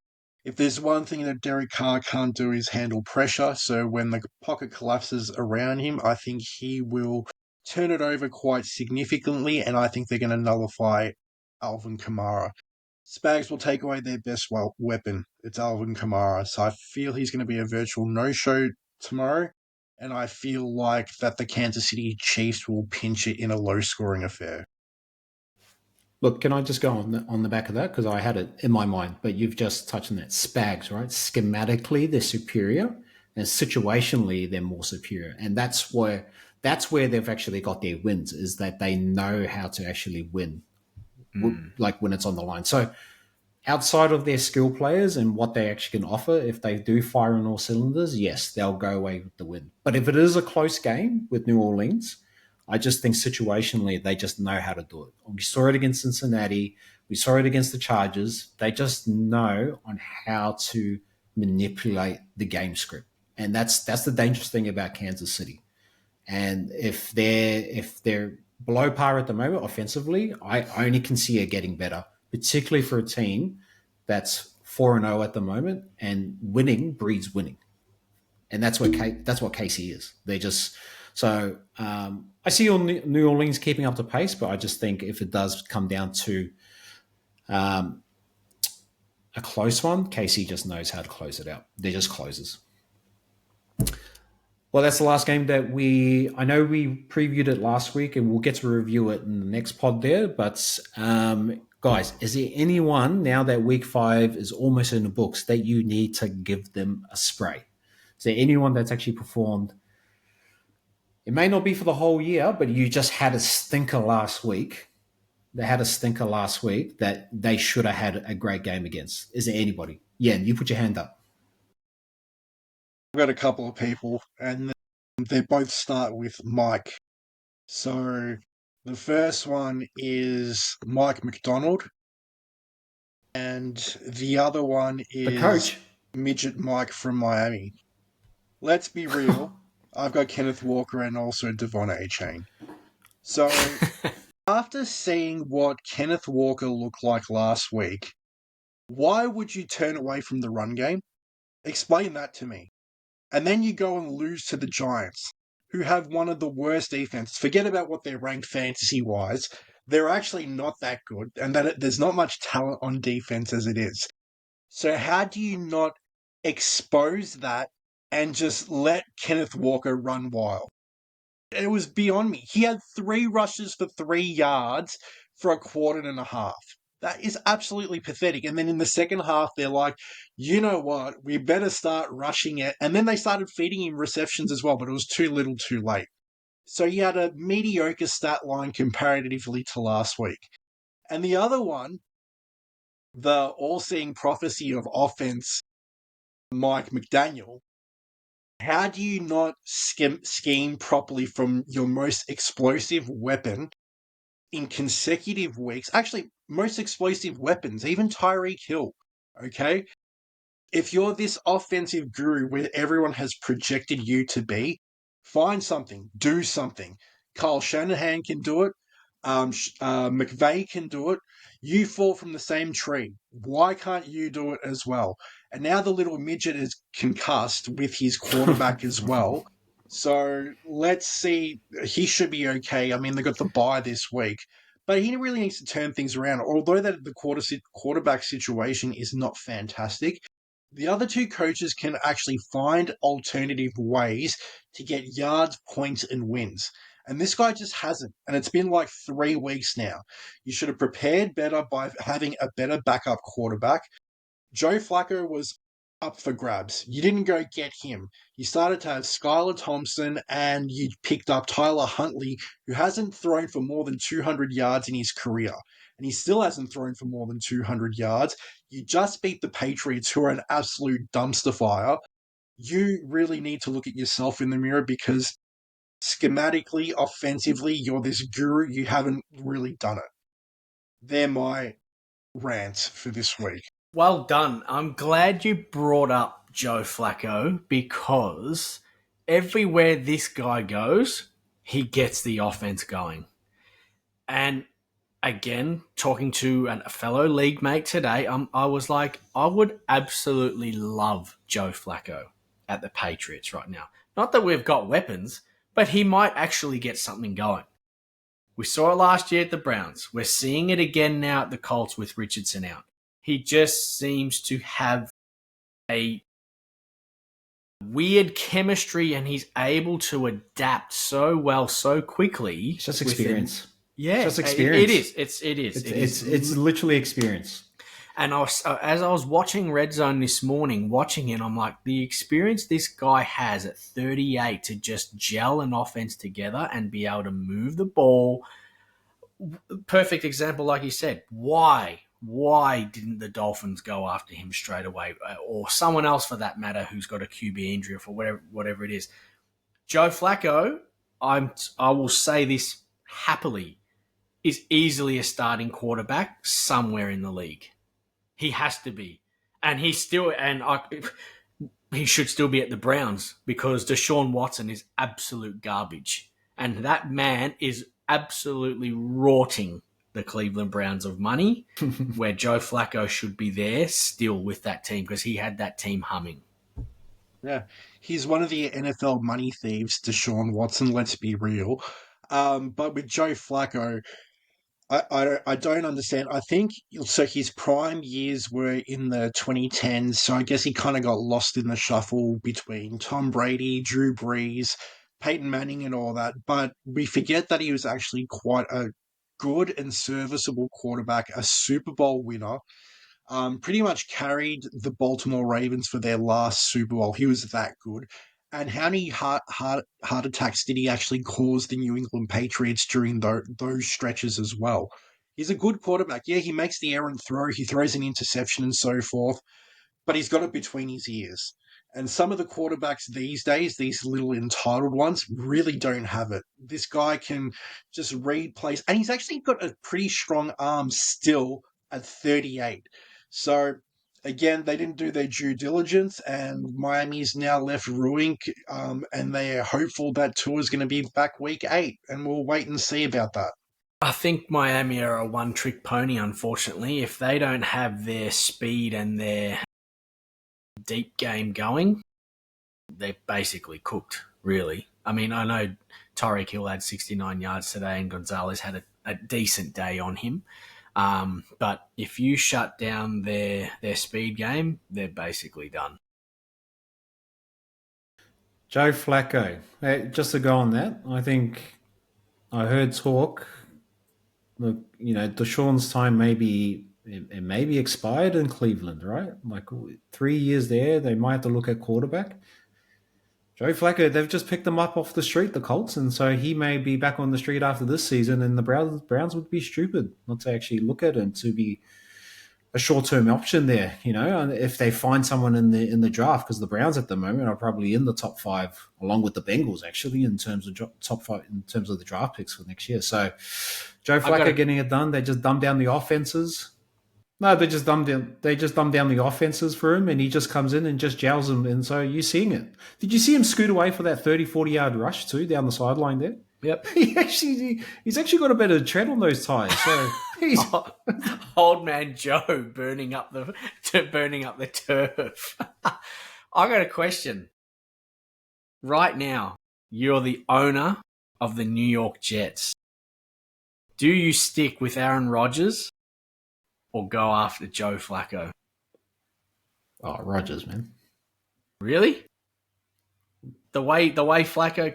C: If there's one thing that Derek Carr can't do is handle pressure, so when the pocket collapses around him, I think he will turn it over quite significantly, and I think they're going to nullify Alvin Kamara. Spags will take away their best weapon. It's Alvin Kamara, so I feel he's going to be a virtual no-show tomorrow. And I feel like that the Kansas City Chiefs will pinch it in a low-scoring affair.
A: Look, can I just go on the back of that? Because I had it in my mind, but you've just touched on that. Spags, right? Schematically, they're superior, and situationally, they're more superior. And that's where they've actually got their wins, is that they know how to actually win, like when it's on the line. So outside of their skill players and what they actually can offer, if they do fire on all cylinders, yes, they'll go away with the win. But if it is a close game with New Orleans, I just think situationally they just know how to do it. We saw it against Cincinnati. We saw it against the Chargers. They just know on how to manipulate the game script. And that's the dangerous thing about Kansas City. And if they're below par at the moment offensively. I only can see it getting better, particularly for a team that's 4-0 at the moment, and winning breeds winning. And that's what KC is. They just so I see New Orleans keeping up the pace, but I just think if it does come down to a close one, KC just knows how to close it out. They just closes. Well, that's the last game that I know we previewed it last week, and we'll get to review it in the next pod there. But guys, is there anyone now that week 5 is almost in the books that you need to give them a spray? Is there anyone that's actually performed? It may not be for the whole year, but you just had a stinker last week. They had a stinker last week that they should have had a great game against. Is there anybody? Yeah, you put your hand up.
C: I've got a couple of people, and they both start with Mike. So the first one is Mike McDonald, and the other one is
A: The coach.
C: Midget Mike from Miami. Let's be real. I've got Kenneth Walker and also Devon A-Chain. So after seeing what Kenneth Walker looked like last week, why would you turn away from the run game? Explain that to me. And then you go and lose to the Giants, who have one of the worst defenses. Forget about what they're ranked fantasy-wise. They're actually not that good, and that there's not much talent on defense as it is. So how do you not expose that and just let Kenneth Walker run wild? It was beyond me. He had 3 rushes for 3 yards for a quarter and a half. That is absolutely pathetic. And then in the second half, they're like, you know what? We better start rushing it. And then they started feeding him receptions as well, but it was too little too late. So he had a mediocre stat line comparatively to last week. And the other one, the all-seeing prophecy of offense, Mike McDaniel, how do you not scheme properly from your most explosive weapon in consecutive weeks? Actually, most explosive weapons, even Tyreek Hill, okay? If you're this offensive guru where everyone has projected you to be, find something, do something. Kyle Shanahan can do it. McVay can do it. You fall from the same tree. Why can't you do it as well? And now the little midget is concussed with his quarterback as well. So let's see. He should be okay. I mean, they got the bye this week, but he really needs to turn things around. Although that the quarterback situation is not fantastic, the other 2 coaches can actually find alternative ways to get yards, points, and wins. And this guy just hasn't. And it's been like 3 weeks now. You should have prepared better by having a better backup quarterback. Joe Flacco was up for grabs. You didn't go get him. You started to have Skylar Thompson and you picked up Tyler Huntley, who hasn't thrown for more than 200 yards in his career. And he still hasn't thrown for more than 200 yards. You just beat the Patriots, who are an absolute dumpster fire. You really need to look at yourself in the mirror because schematically, offensively, you're this guru. You haven't really done it. They're my rants for this week.
B: Well done. I'm glad you brought up Joe Flacco because everywhere this guy goes, he gets the offense going. And again, talking to a fellow league mate today, I was like, I would absolutely love Joe Flacco at the Patriots right now. Not that we've got weapons, but he might actually get something going. We saw it last year at the Browns. We're seeing it again now at the Colts with Richardson out. He just seems to have a weird chemistry and he's able to adapt so well, so quickly.
A: It's just experience.
B: Yeah,
A: it's just experience.
B: It is.
A: It's literally experience.
B: And as I was watching Red Zone this morning, watching it, I'm like, the experience this guy has at 38 to just gel an offense together and be able to move the ball. Perfect example, like you said. Why didn't the Dolphins go after him straight away, or someone else for that matter who's got a QB injury or for whatever it is? Joe Flacco, I will say this happily, is easily a starting quarterback somewhere in the league. He has to be, and he should still be at the Browns because Deshaun Watson is absolute garbage, and that man is absolutely rorting the Cleveland Browns of money, where Joe Flacco should be there still with that team because he had that team humming.
C: Yeah, he's one of the NFL money thieves, Deshaun Watson. Let's be real. But with Joe Flacco, I don't understand. I think so. His prime years were in the 2010s, so I guess he kind of got lost in the shuffle between Tom Brady, Drew Brees, Peyton Manning, and all that. But we forget that he was actually quite a good and serviceable quarterback, a Super Bowl winner, pretty much carried the Baltimore Ravens for their last Super Bowl. He was that good. And how many heart attacks did he actually cause the New England Patriots during those stretches as well? He's a good quarterback. Yeah, he makes the errant throw, he throws an interception and so forth, but he's got it between his ears. And some of the quarterbacks these days, these little entitled ones, really don't have it. This guy can just read plays, and he's actually got a pretty strong arm still at 38. So, again, they didn't do their due diligence, and Miami's now left ruined, and they're hopeful that Tua's going to be back week 8, and we'll wait and see about that.
B: I think Miami are a one-trick pony, unfortunately. If they don't have their speed and their deep game going, they're basically cooked, really. I mean, I know Tyreek Hill had 69 yards today and Gonzalez had a decent day on him. But if you shut down their speed game, they're basically done.
A: Joe Flacco. Hey, just to go on that, I think I heard talk. Look, Deshaun's time it may be expired in Cleveland, right? Like 3 years there, they might have to look at quarterback. Joe Flacco, they've just picked him up off the street, the Colts, and so he may be back on the street after this season, and the Browns would be stupid not to actually look at him to be a short-term option there, and if they find someone in the draft, because the Browns at the moment are probably in the top 5, along with the Bengals actually in terms of top 5 in terms of the draft picks for next year. So Joe Flacco getting it done, they just dumb down the offenses. No, they just dumb down the offenses for him, and he just comes in and just jows them, and so you're seeing it. Did you see him scoot away for that 30-40 yard rush too down the sideline there?
B: Yep.
A: He's actually got a better tread on those tires. So he's
B: old man Joe burning up the turf. I got a question. Right now, you're the owner of the New York Jets. Do you stick with Aaron Rodgers or go after Joe Flacco?
A: Oh, Rodgers, man.
B: Really? The way Flacco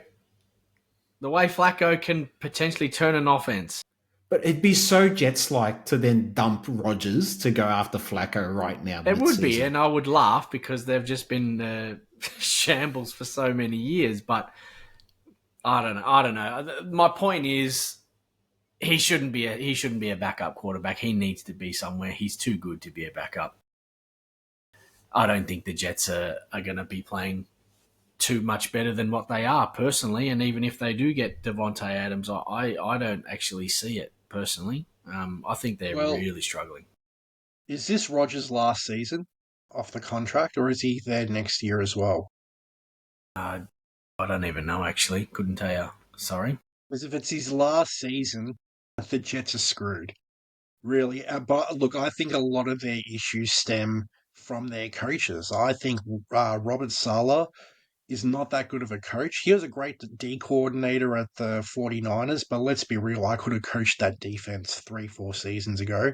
B: can potentially turn an offense.
A: But it'd be so Jets-like to then dump Rodgers to go after Flacco right now.
B: It would be, and I would laugh because they've just been shambles for so many years. But I don't know. My point is, he shouldn't be a backup quarterback. He needs to be somewhere. He's too good to be a backup. I don't think the Jets are going to be playing too much better than what they are personally. And even if they do get Devontae Adams, I don't actually see it personally. I think they're really struggling.
C: Is this Rodgers' last season off the contract, or is he there next year as well?
B: I don't even know, actually. Couldn't tell you. Sorry.
C: Because if it's his last season, the Jets are screwed. Really. But look, I think a lot of their issues stem from their coaches. I think Robert Saleh is not that good of a coach. He was a great D coordinator at the 49ers, but let's be real, I could have coached that defense 3-4 seasons ago.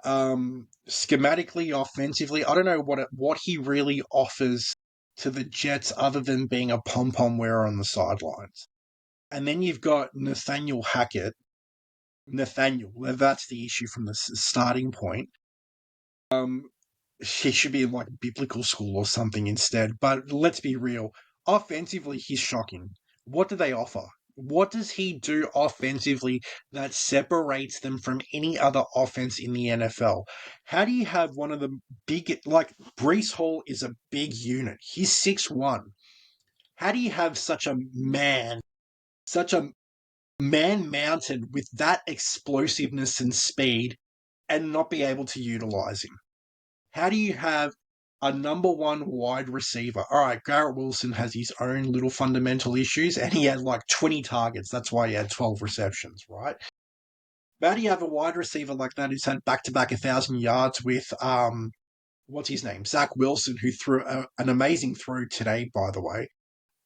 C: Schematically, offensively, I don't know what he really offers to the Jets other than being a pom-pom wearer on the sidelines. And then you've got Nathaniel Hackett. That's the issue from the starting point. He should be in like biblical school or something instead. But let's be real. Offensively, he's shocking. What do they offer? What does he do offensively that separates them from any other offense in the NFL? How do you have one of the big, like Brees Hall is a big unit. He's 6'1". How do you have such a man mounted with that explosiveness and speed and not be able to utilize him? How do you have a number one wide receiver. All right, Garrett Wilson has his own little fundamental issues, and he had like 20 targets. That's why he had 12 receptions, right? But how do you have a wide receiver like that who's had back-to-back 1,000 yards with, what's his name? Zach Wilson, who threw an amazing throw today, by the way.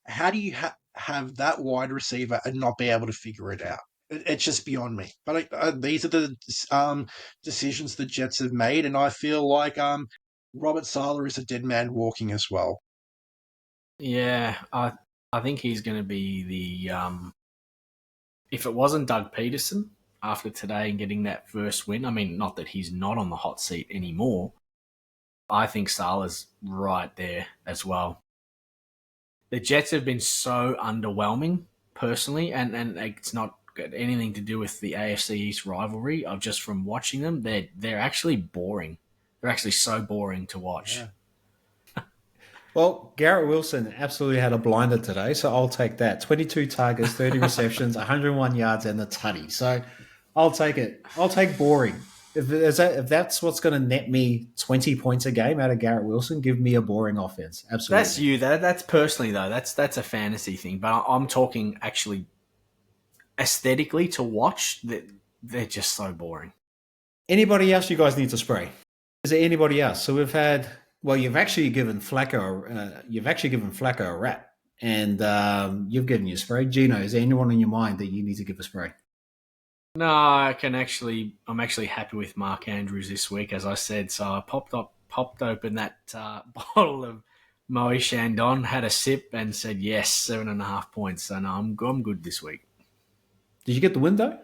C: How do you have that wide receiver and not be able to figure it out? It's just beyond me. But these are the decisions the Jets have made, and I feel like Robert Saleh is a dead man walking as well.
B: Yeah, I think he's going to be the if it wasn't Doug Peterson after today and getting that first win. I mean, not that he's not on the hot seat anymore. I think Saleh's right there as well. The Jets have been so underwhelming personally, and it's not got anything to do with the AFC East rivalry. Of just from watching them, they're actually boring. They're actually so boring to watch.
C: Yeah.
A: Well, Garrett Wilson absolutely had a blinder today, so I'll take that. 22 targets, 30 receptions, 101 yards, and a tutty. So I'll take it. I'll take boring. If that's what's going to net me 20 points a game out of Garrett Wilson, give me a boring offense. Absolutely.
B: That's you. That's personally though. That's a fantasy thing. But I'm talking actually aesthetically to watch. They're just so boring.
A: Anybody else you guys need to spray? Is there anybody else? So we've had. Well, you've actually given Flacco a rap, and you've given your spray. Gino, is there anyone in your mind that you need to give a spray?
B: No, I'm actually happy with Mark Andrews this week, as I said. So I popped open that bottle of Moe Chandon, had a sip, and said yes, 7.5 points. So no, I'm good this week.
A: Did you get the win though?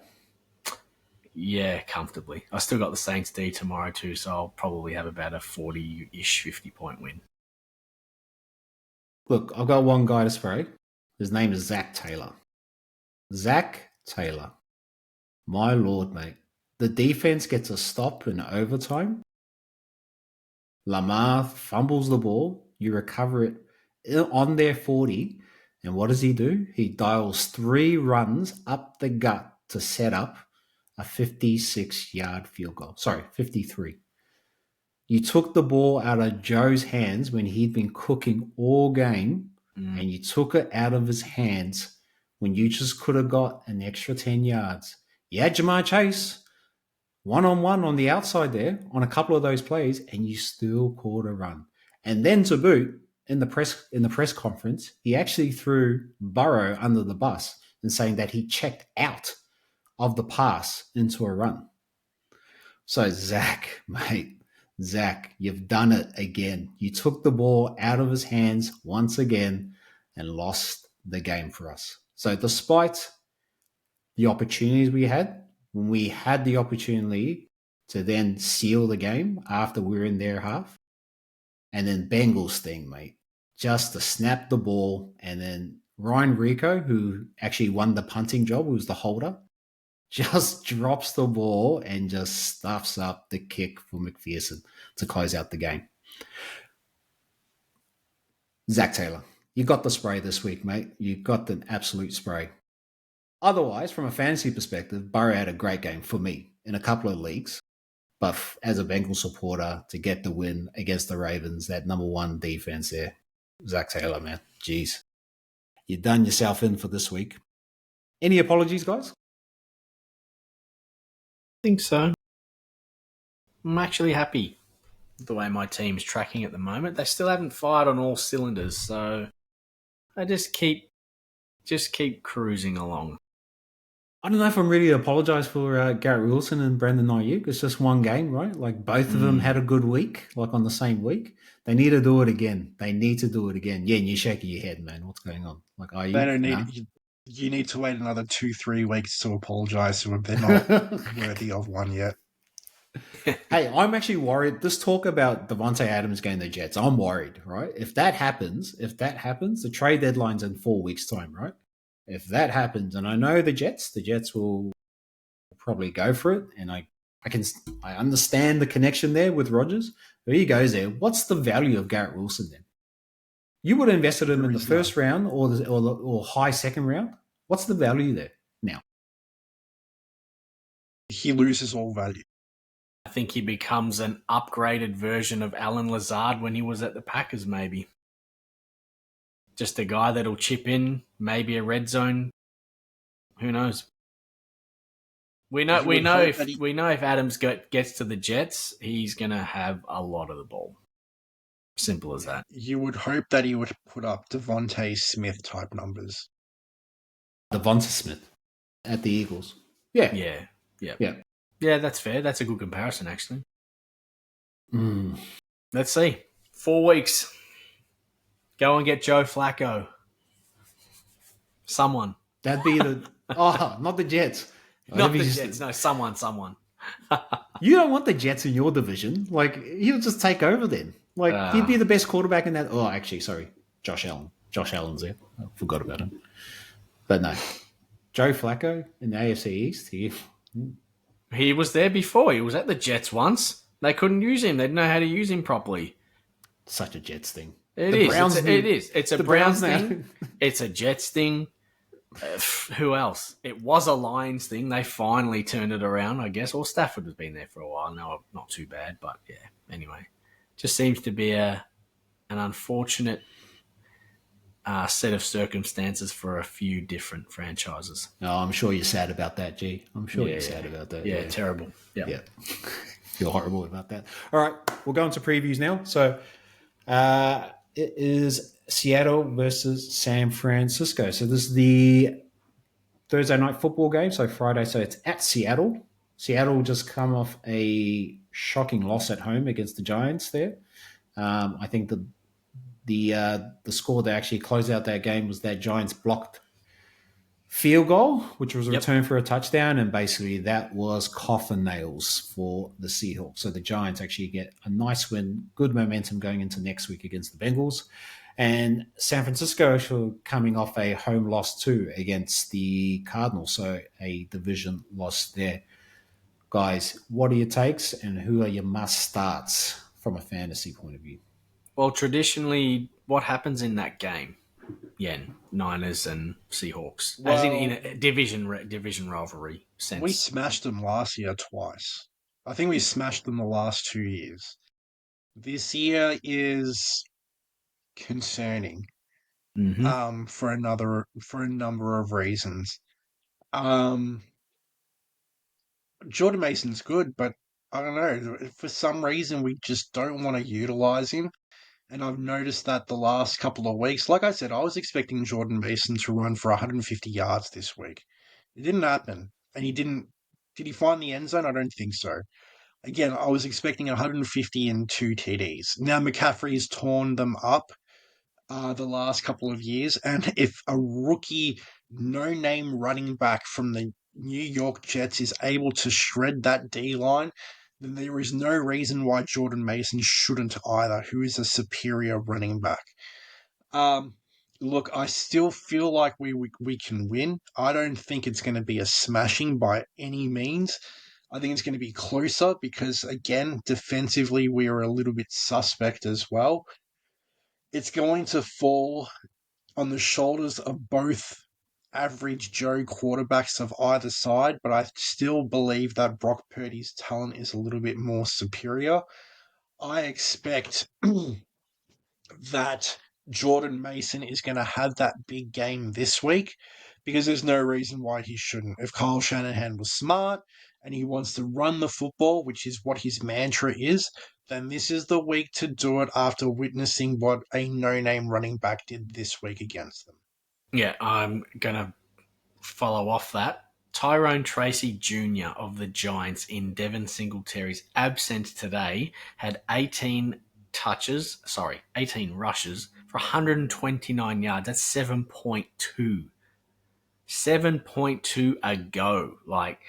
B: Yeah, comfortably. I still got the Saints D tomorrow too, so I'll probably have about a 40-ish, 50-point win.
A: Look, I've got one guy to spray. His name is Zach Taylor. Zach Taylor. My lord, mate. The defense gets a stop in overtime. Lamar fumbles the ball. You recover it on their 40. And what does he do? He dials 3 runs up the gut to set up a 56-yard field goal. Sorry, 53. You took the ball out of Joe's hands when he'd been cooking all game, and you took it out of his hands when you just could have got an extra 10 yards. You had Jamar Chase one-on-one on the outside there on a couple of those plays, and you still caught a run. And then to boot, in the press conference, he actually threw Burrow under the bus and saying that he checked out of the pass into a run. So Zach, mate, you've done it again. You took the ball out of his hands once again and lost the game for us. So despite the opportunities we had, when we had the opportunity to then seal the game after we were in their half, and then Bengals thing, mate, just to snap the ball, and then Ryan Rico, who actually won the punting job, who was the holder, just drops the ball and just stuffs up the kick for McPherson to close out the game. Zach Taylor, you got the spray this week, mate. You got the absolute spray. Otherwise, from a fantasy perspective, Burrow had a great game for me in a couple of leagues. But as a Bengals supporter, to get the win against the Ravens, that number one defense there, Zach Taylor, man, jeez. You've done yourself in for this week. Any apologies, guys?
B: I think so. I'm actually happy with the way my team's tracking at the moment. They still haven't fired on all cylinders, so I just keep cruising along.
A: I don't know if I'm ready to apologise for Garrett Wilson and Brandon Ayuk. It's just one game, right? Like both of them had a good week, like on the same week. They need to do it again. Yeah, and you're shaking your head, man. What's going on? Like Ayuk?
C: They don't need. You need to wait another 2-3 weeks to apologise to them. They're not worthy of one yet.
A: Hey, I'm actually worried. This talk about Devontae Adams going to the Jets, I'm worried, right? If that happens, the trade deadline's in 4 weeks' time, right? If that happens, and I know the Jets will probably go for it, and I understand the connection there with Rodgers. But he goes there. What's the value of Garrett Wilson then? You would have invested him in the first round or high second round. What's the value there now?
C: He loses all value.
B: I think he becomes an upgraded version of Alan Lazard when he was at the Packers, maybe. Just a guy that'll chip in, maybe a red zone. Who knows? We know if Adams gets to the Jets, he's gonna have a lot of the ball. Simple as that.
C: You would hope that he would put up Devontae Smith type numbers.
A: Devonta Smith at the Eagles. Yeah.
B: Yeah, that's fair. That's a good comparison, actually.
A: Mm.
B: Let's see. 4 weeks. Go and get Joe Flacco. Someone.
A: That'd be not the Jets.
B: Not the Jets. No, someone.
A: You don't want the Jets in your division. Like, he'll just take over then. Like, he'd be the best quarterback in that. Oh, actually, sorry. Josh Allen. Josh Allen's there. I forgot about him. But no. Joe Flacco in the AFC East.
B: He was there before. He was at the Jets once. They couldn't use him. They didn't know how to use him properly.
A: Such a Jets thing.
B: It is. It's a Browns thing. It's a Jets thing. Who else? It was a Lions thing. They finally turned it around, I guess. Well, Stafford has been there for a while. No, not too bad. But yeah, anyway. Just seems to be an unfortunate set of circumstances for a few different franchises.
A: Oh, I'm sure you're sad about that, G. I'm sure you're sad about that.
B: Yeah, terrible.
A: Yeah. Feel horrible about that. All right, we'll go into previews now. So it is Seattle versus San Francisco. So this is the Thursday night football game. So Friday, so it's at Seattle. Seattle just come off a shocking loss at home against the Giants there. I think the score that actually closed out that game was that Giants blocked field goal, which was a return for a touchdown, and basically that was coffin nails for the Seahawks. So the Giants actually get a nice win, good momentum going into next week against the Bengals. And San Francisco actually coming off a home loss too against the Cardinals, so a division loss there. Guys, what are your takes and who are your must-starts from a fantasy point of view?
B: Well, traditionally, what happens in that game? Yeah, Niners and Seahawks. As in a division rivalry sense.
C: We smashed them last year twice. I think we smashed them the last 2 years. This year is concerning for a number of reasons. Jordan Mason's good, but I don't know. For some reason, we just don't want to utilize him. And I've noticed that the last couple of weeks, like I said, I was expecting Jordan Mason to run for 150 yards this week. It didn't happen. And he didn't. Did he find the end zone? I don't think so. Again, I was expecting 150 and 2 TDs. Now McCaffrey's torn them up the last couple of years. And if a rookie, no-name running back from the New York Jets is able to shred that D-line, then there is no reason why Jordan Mason shouldn't either, who is a superior running back. Look, I still feel like we can win. I don't think it's going to be a smashing by any means. I think it's going to be closer because, again, defensively, we are a little bit suspect as well. It's going to fall on the shoulders of both average Joe quarterbacks of either side, but I still believe that Brock Purdy's talent is a little bit more superior. I expect that Jordan Mason is going to have that big game this week because there's no reason why he shouldn't. If Kyle Shanahan was smart and he wants to run the football, which is what his mantra is, then this is the week to do it after witnessing what a no-name running back did this week against them.
B: Yeah, I'm going to follow off that. Tyrone Tracy Jr. of the Giants in Devin Singletary's absence today had 18 rushes for 129 yards. That's 7.2. 7.2 a go. Like,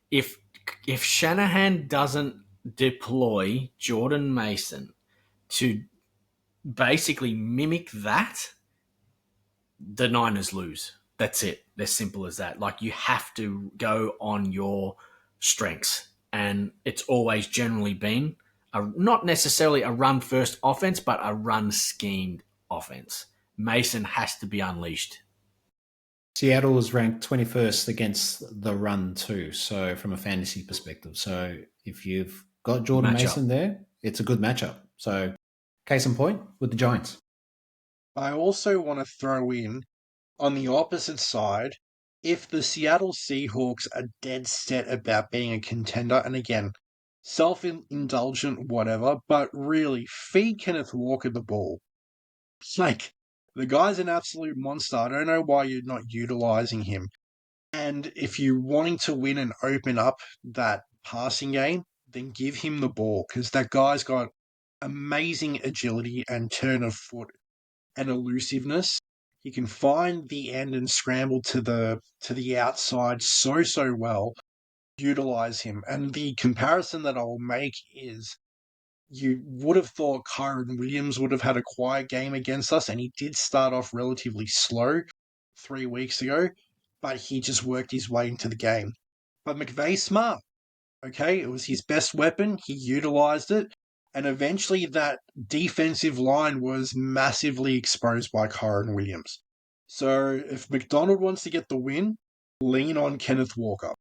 B: if Shanahan doesn't deploy Jordan Mason to basically mimic that, the Niners lose. That's it. As simple as that. Like, you have to go on your strengths. And it's always generally been not necessarily a run-first offense, but a run-schemed offense. Mason has to be unleashed.
A: Seattle is ranked 21st against the run too, so from a fantasy perspective. So if you've got Jordan
B: matchup.
A: Mason there. It's a good matchup. So, case in point with the Giants.
C: I also want to throw in on the opposite side, if the Seattle Seahawks are dead set about being a contender, and again, self indulgent, whatever, but really feed Kenneth Walker the ball. Like, the guy's an absolute monster. I don't know why you're not utilizing him. And if you're wanting to win and open up that passing game, then give him the ball because that guy's got amazing agility and turn of foot and elusiveness. He can find the end and scramble to the outside so well. Utilize him. And the comparison that I'll make is you would have thought Kyron Williams would have had a quiet game against us, and he did start off relatively slow 3 weeks ago, but he just worked his way into the game. But McVay's smart. Okay, it was his best weapon. He utilized it. And eventually that defensive line was massively exposed by Kyron Williams. So if McDonald wants to get the win, lean on Kenneth Walker.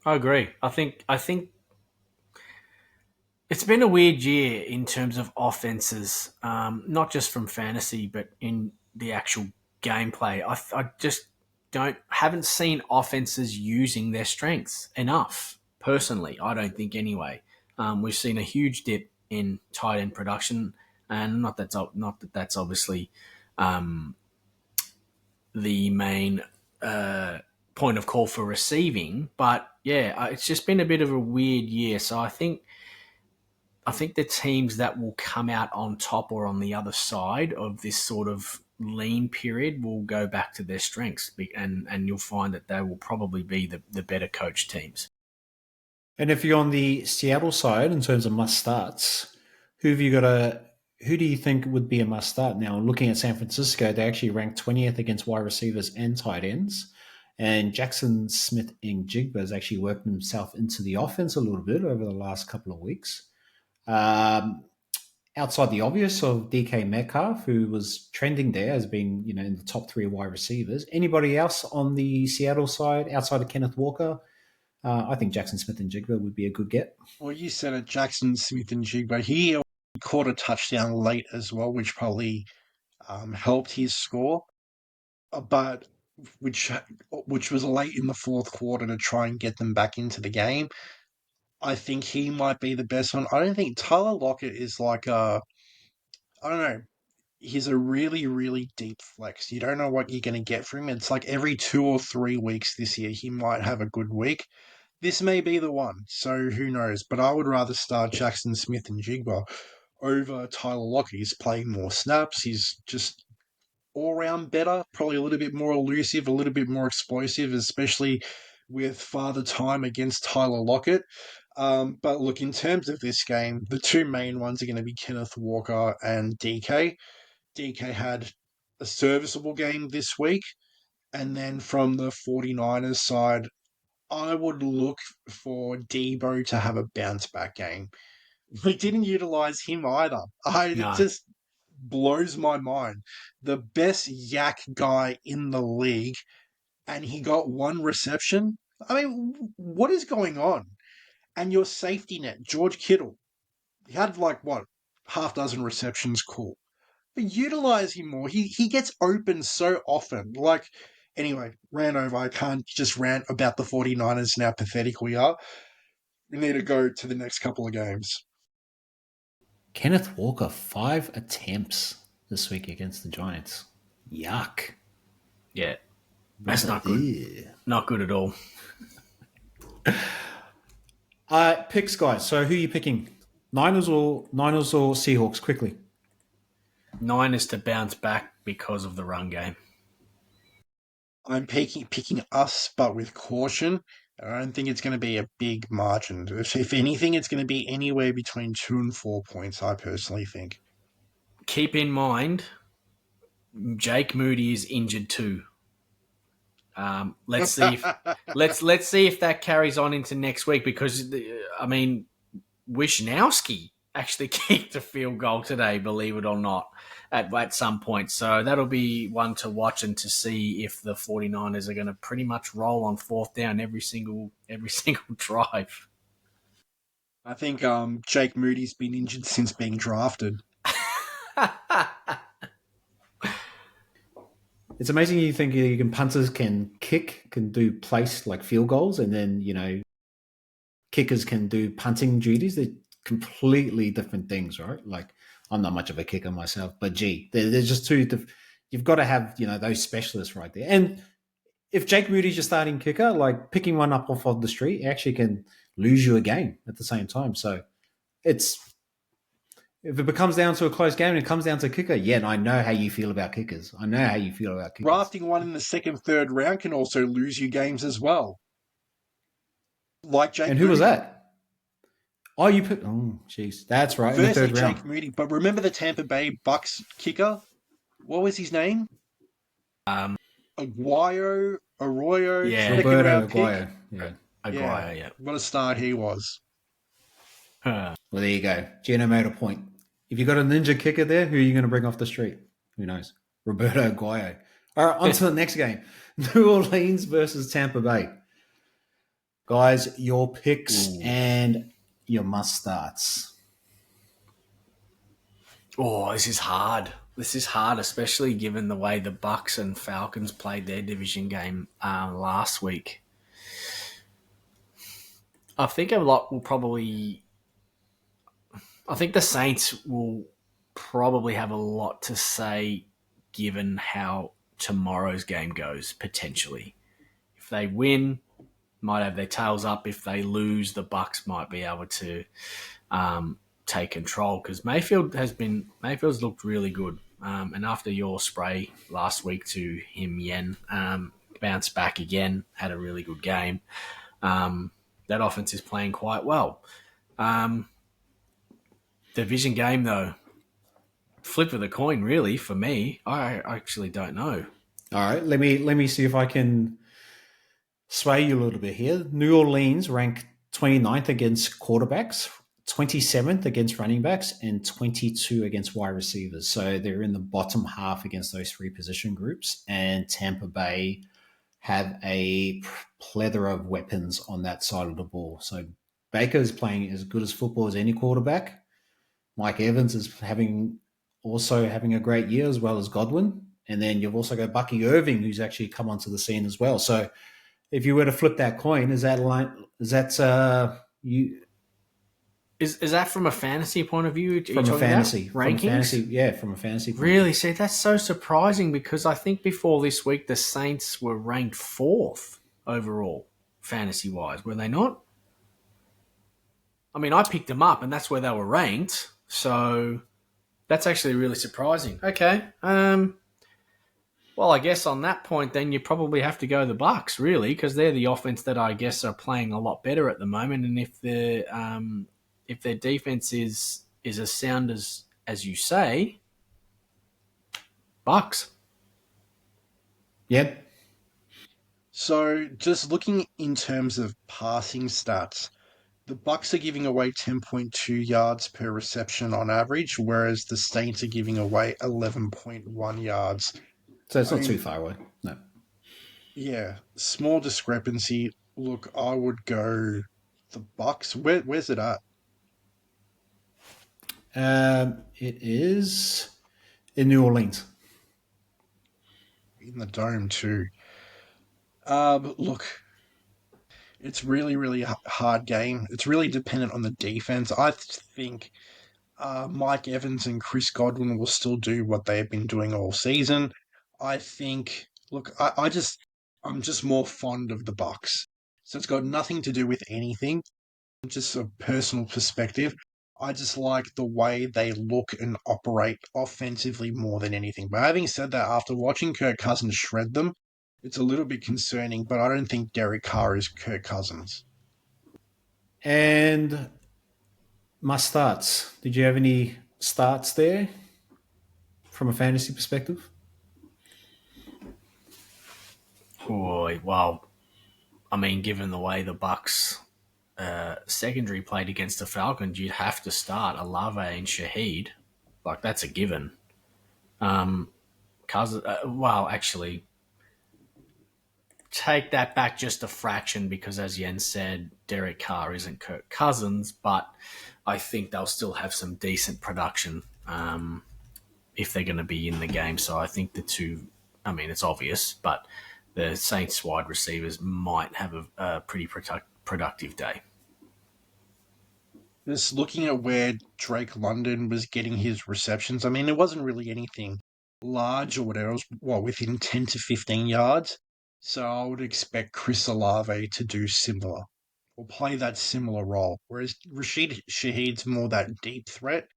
B: I agree. I think it's been a weird year in terms of offenses, not just from fantasy, but in the actual gameplay. I just haven't seen offenses using their strengths enough. Personally, I don't think anyway. We've seen a huge dip in tight end production, and not that that's obviously the main point of call for receiving, but yeah, it's just been a bit of a weird year. So I think the teams that will come out on top or on the other side of this sort of lean period will go back to their strengths, and you'll find that they will probably be the better coached teams.
A: And if you're on the Seattle side in terms of must starts, who do you think would be a must start? Now, looking at San Francisco, they actually ranked 20th against wide receivers and tight ends. And Jackson Smith and Jigba has actually worked himself into the offense a little bit over the last couple of weeks. Outside the obvious of DK Metcalf, who was trending there as being, in the top 3 wide receivers. Anybody else on the Seattle side outside of Kenneth Walker? I think Jackson Smith and Jigba would be a good get.
C: Well, you said it, Jackson Smith and Jigba. He caught a touchdown late as well, which probably helped his score. But which was late in the fourth quarter to try and get them back into the game. I think he might be the best one. I don't think Tyler Lockett is like I don't know. He's a really, really deep flex. You don't know what you're going to get from him. It's like every 2 or 3 weeks this year, he might have a good week. This may be the one, so who knows? But I would rather start Jackson Smith and Jigba over Tyler Lockett. He's playing more snaps. He's just all round better, probably a little bit more elusive, a little bit more explosive, especially with father time against Tyler Lockett. But look, in terms of this game, the two main ones are going to be Kenneth Walker and DK. DK had a serviceable game this week. And then from the 49ers side, I would look for Debo to have a bounce back game. We didn't utilize him either. It
B: No,
C: just blows my mind. The best yak guy in the league, and he got one reception. I mean, what is going on? And your safety net, George Kittle, he had like what, half dozen receptions, cool. But utilize him more. He gets open so often. Like, anyway, ran over. I can't just rant about the 49ers and how pathetic we are. We need to go to the next couple of games.
A: Kenneth Walker, 5 attempts this week against the Giants. Yuck.
B: yeah, that's not good. Not good at all.
A: Picks, guys. So who are you picking? Niners or Seahawks? Quickly.
B: Niners to bounce back because of the run game.
C: I'm picking us, but with caution. I don't think it's going to be a big margin. If anything, it's going to be anywhere between 2 and 4 points, I personally think.
B: Keep in mind, Jake Moody is injured too. Let's see if let's see if that carries on into next week, because Wishnowski actually kicked a field goal today, believe it or not, at some point. So that'll be one to watch and to see if the 49ers are going to pretty much roll on fourth down every single drive.
C: I think Jake Moody's been injured since being drafted.
A: It's amazing you think punters can kick, can do place like field goals, and then, kickers can do punting duties. They're completely different things, right? Like, I'm not much of a kicker myself, but gee, they're just two. You've got to have, those specialists right there. And if Jake Moody's your starting kicker, like picking one up off of the street actually can lose you a game at the same time. So it's if it becomes down to a close game and it comes down to a kicker, and I know how you feel about kickers. I know how you feel about kickers.
C: Drafting one in the second, third round can also lose you games as well. Like Jake
A: And who
C: Moody.
A: was that? Oh, you put. Oh, jeez, that's right. In the third round.
C: Jake Moody. But remember the Tampa Bay Bucks kicker? What was his name? Arroyo.
B: Yeah,
A: Roberto Aguayo. Yeah.
B: Aguayo, yeah.
C: What a start he was.
A: Well, there you go. Gino made a point. If you got a ninja kicker there, who are you going to bring off the street? Who knows? Roberto Aguayo. All right, on to the next game. New Orleans versus Tampa Bay. Guys, your picks and your must-starts.
B: Oh, this is hard. This is hard, especially given the way the Bucks and Falcons played their division game last week. I think a lot will probably... I think the Saints will probably have a lot to say given how tomorrow's game goes, potentially. If they win, might have their tails up. If they lose, the Bucks might be able to take control because Mayfield's looked really good. And after your spray last week to him, Yen, bounced back again, had a really good game. That offense is playing quite well. Division game, though, flip of the coin, really, for me. I actually don't know.
A: All right, let me see if I can sway you a little bit here. New Orleans ranked 29th against quarterbacks, 27th against running backs, and 22 against wide receivers. So they're in the bottom half against those three position groups. And Tampa Bay have a plethora of weapons on that side of the ball. So Baker is playing as good as football as any quarterback. Mike Evans is having a great year, as well as Godwin. And then you've also got Bucky Irving, who's actually come onto the scene as well. So if you were to flip that coin, is that you?
B: Is that from a fantasy point of view?
A: From a fantasy
B: rankings?
A: From a fantasy point
B: really? See, that's so surprising because I think before this week the Saints were ranked 4th overall, fantasy-wise. Were they not? I mean, I picked them up, and that's where they were ranked. So that's actually really surprising. Okay. Well, I guess on that point, then you probably have to go the Bucks, really, because they're the offense that I guess are playing a lot better at the moment. And if their defense is as sound as you say, Bucks.
A: Yep.
C: So just looking in terms of passing stats, the Bucks are giving away 10.2 yards per reception on average, whereas the Saints are giving away 11.1 yards.
A: So it's not too far away. No.
C: Yeah, small discrepancy. Look, I would go the Bucks. Where's it at?
A: It is in New Orleans.
C: In the Dome too. Look, it's really, really hard game. It's really dependent on the defense. I think Mike Evans and Chris Godwin will still do what they've been doing all season. I think. Look, I'm just more fond of the Bucks. So it's got nothing to do with anything. Just a personal perspective. I just like the way they look and operate offensively more than anything. But having said that, after watching Kirk Cousins shred them, it's a little bit concerning, but I don't think Derek Carr is Kirk Cousins.
A: And my starts. Did you have any starts there from a fantasy perspective?
B: Boy, well, I mean, given the way the Bucks secondary played against the Falcons, you'd have to start Olave and Shaheed. Like, that's a given. Cousins, actually, take that back just a fraction because, as Jens said, Derek Carr isn't Kirk Cousins, but I think they'll still have some decent production if they're going to be in the game. So I think the two, I mean, it's obvious, but the Saints wide receivers might have a pretty productive day.
C: Just looking at where Drake London was getting his receptions, I mean, it wasn't really anything large or whatever. It was, within 10 to 15 yards. So I would expect Chris Olave to do similar or play that similar role. Whereas Rashid Shaheed's more that deep threat.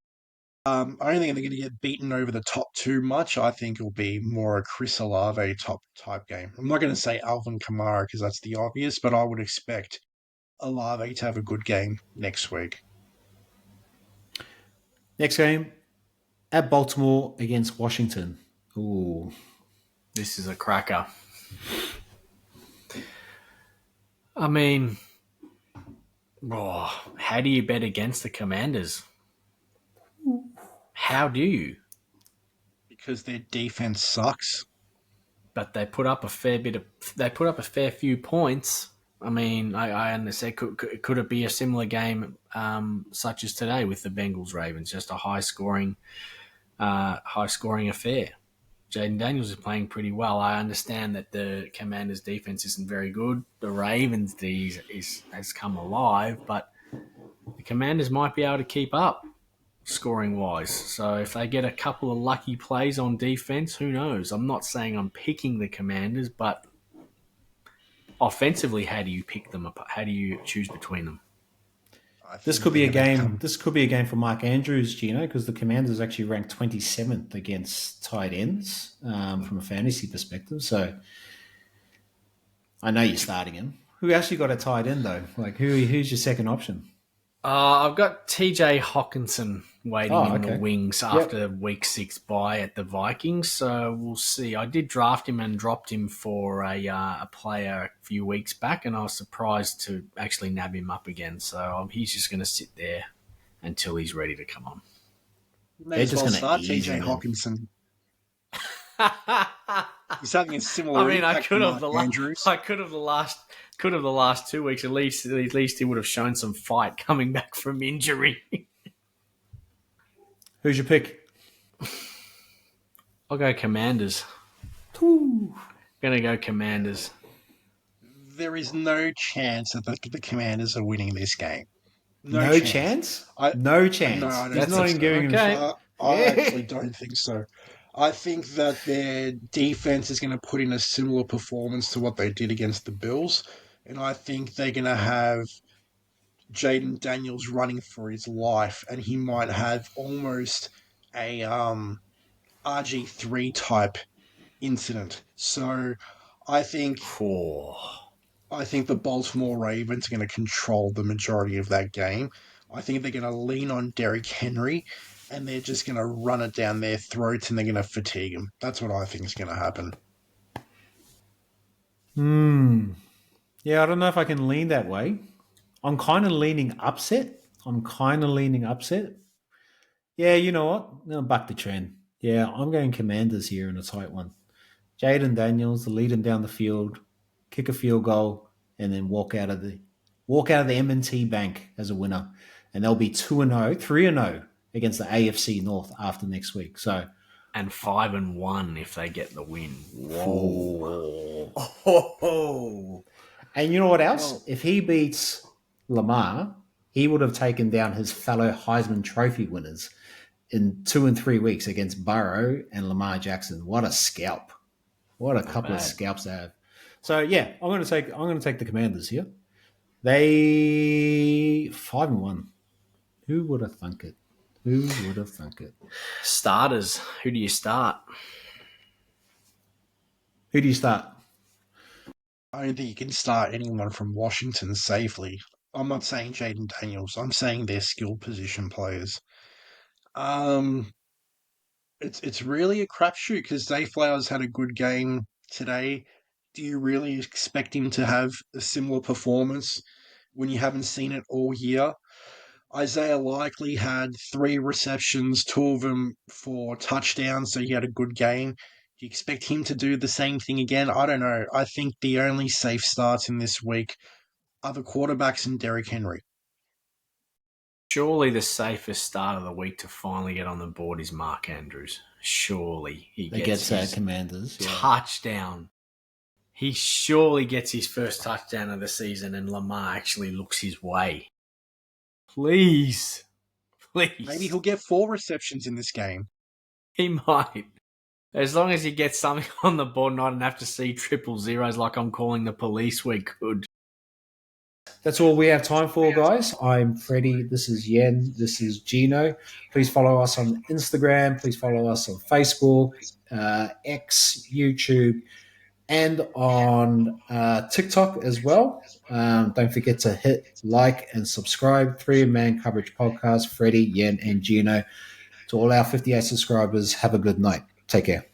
C: I don't think they're going to get beaten over the top too much. I think it'll be more a Chris Olave top type game. I'm not going to say Alvin Kamara because that's the obvious, but I would expect Olave to have a good game next week.
A: Next game at Baltimore against Washington. Ooh.
B: This is a cracker. I mean, how do you bet against the Commanders? How do you?
C: Because their defense sucks.
B: But they put up a fair few points. I mean, I understand. Could it be a similar game such as today with the Bengals Ravens? Just a high scoring affair. Jaden Daniels is playing pretty well. I understand that the Commanders' defense isn't very good. The Ravens' D has come alive, but the Commanders might be able to keep up scoring wise. So if they get a couple of lucky plays on defense, who knows? I'm not saying I'm picking the Commanders, but offensively, how do you pick them up? How do you choose between them?
A: This could be a game. This could be a game for Mark Andrews, Gino, because the Commanders actually ranked 27th against tight ends from a fantasy perspective. So I know you're starting him. Who actually got a tight end though? Like who's your second option?
B: I've got TJ Hawkinson waiting in the wings after week 6 bye at the Vikings. So we'll see. I did draft him and dropped him for a player a few weeks back, and I was surprised to actually nab him up again. So he's just going to sit there until he's ready to come on.
C: They're just going to start TJ Hawkinson. He's having a similar.
B: I mean, I could have the last 2 weeks at least he would have shown some fight coming back from injury.
A: Who's your pick?
B: I'll go Commanders. Gonna go Commanders.
C: There is no chance that the Commanders are winning this game.
A: No chance? No chance.
C: No, I don't
A: He's not even giving him.
C: I actually don't think so. I think that their defense is going to put in a similar performance to what they did against the Bills. And I think they're going to have Jaden Daniels running for his life. And he might have almost a RG3 type incident. So I think the Baltimore Ravens are going to control the majority of that game. I think they're going to lean on Derrick Henry, and they're just going to run it down their throats, and they're going to fatigue them. That's what I think is going to happen.
A: Yeah, I don't know if I can lean that way. I'm kind of leaning upset. Yeah, you know what? I'm going to buck the trend. Yeah, I'm going Commanders here in a tight one. Jaden Daniels to lead him down the field, kick a field goal, and then walk out of the M&T Bank as a winner. And they'll be 2-0, 3-0 against the AFC North after next week. So,
B: and 5-1 if they get the win. Whoa!
A: And you know what else? If he beats Lamar, he would have taken down his fellow Heisman Trophy winners in 2 and 3 weeks against Burrow and Lamar Jackson. What a scalp! What a couple of scalps they have. So yeah, I'm going to take the Commanders here. They 5-1. Who would have thunk it?
B: Starters. Who do you start?
A: I
C: don't think you can start anyone from Washington safely. I'm not saying Jaden Daniels. I'm saying they're skilled position players. It's really a crapshoot because Zay Flowers had a good game today. Do you really expect him to have a similar performance when you haven't seen it all year? Isaiah Likely had 3 receptions, 2 of them for touchdowns, so he had a good game. Do you expect him to do the same thing again? I don't know. I think the only safe starts in this week are the quarterbacks and Derrick Henry.
B: Surely the safest start of the week to finally get on the board is Mark Andrews. Surely he gets his
A: Commanders
B: touchdown. He surely gets his first touchdown of the season and Lamar actually looks his way. Please.
C: Maybe he'll get 4 receptions in this game.
B: He might. As long as he gets something on the board and I don't have to see triple zeros like I'm calling the police, we're good.
A: That's all we have time for, guys. I'm Freddie. This is Yen. This is Gino. Please follow us on Instagram. Please follow us on Facebook, X, YouTube, and on TikTok as well. Don't forget to hit like and subscribe. 3-Man Coverage Podcast. Freddie, Yen, and Gino. To all our 58 subscribers, have a good night. Take care.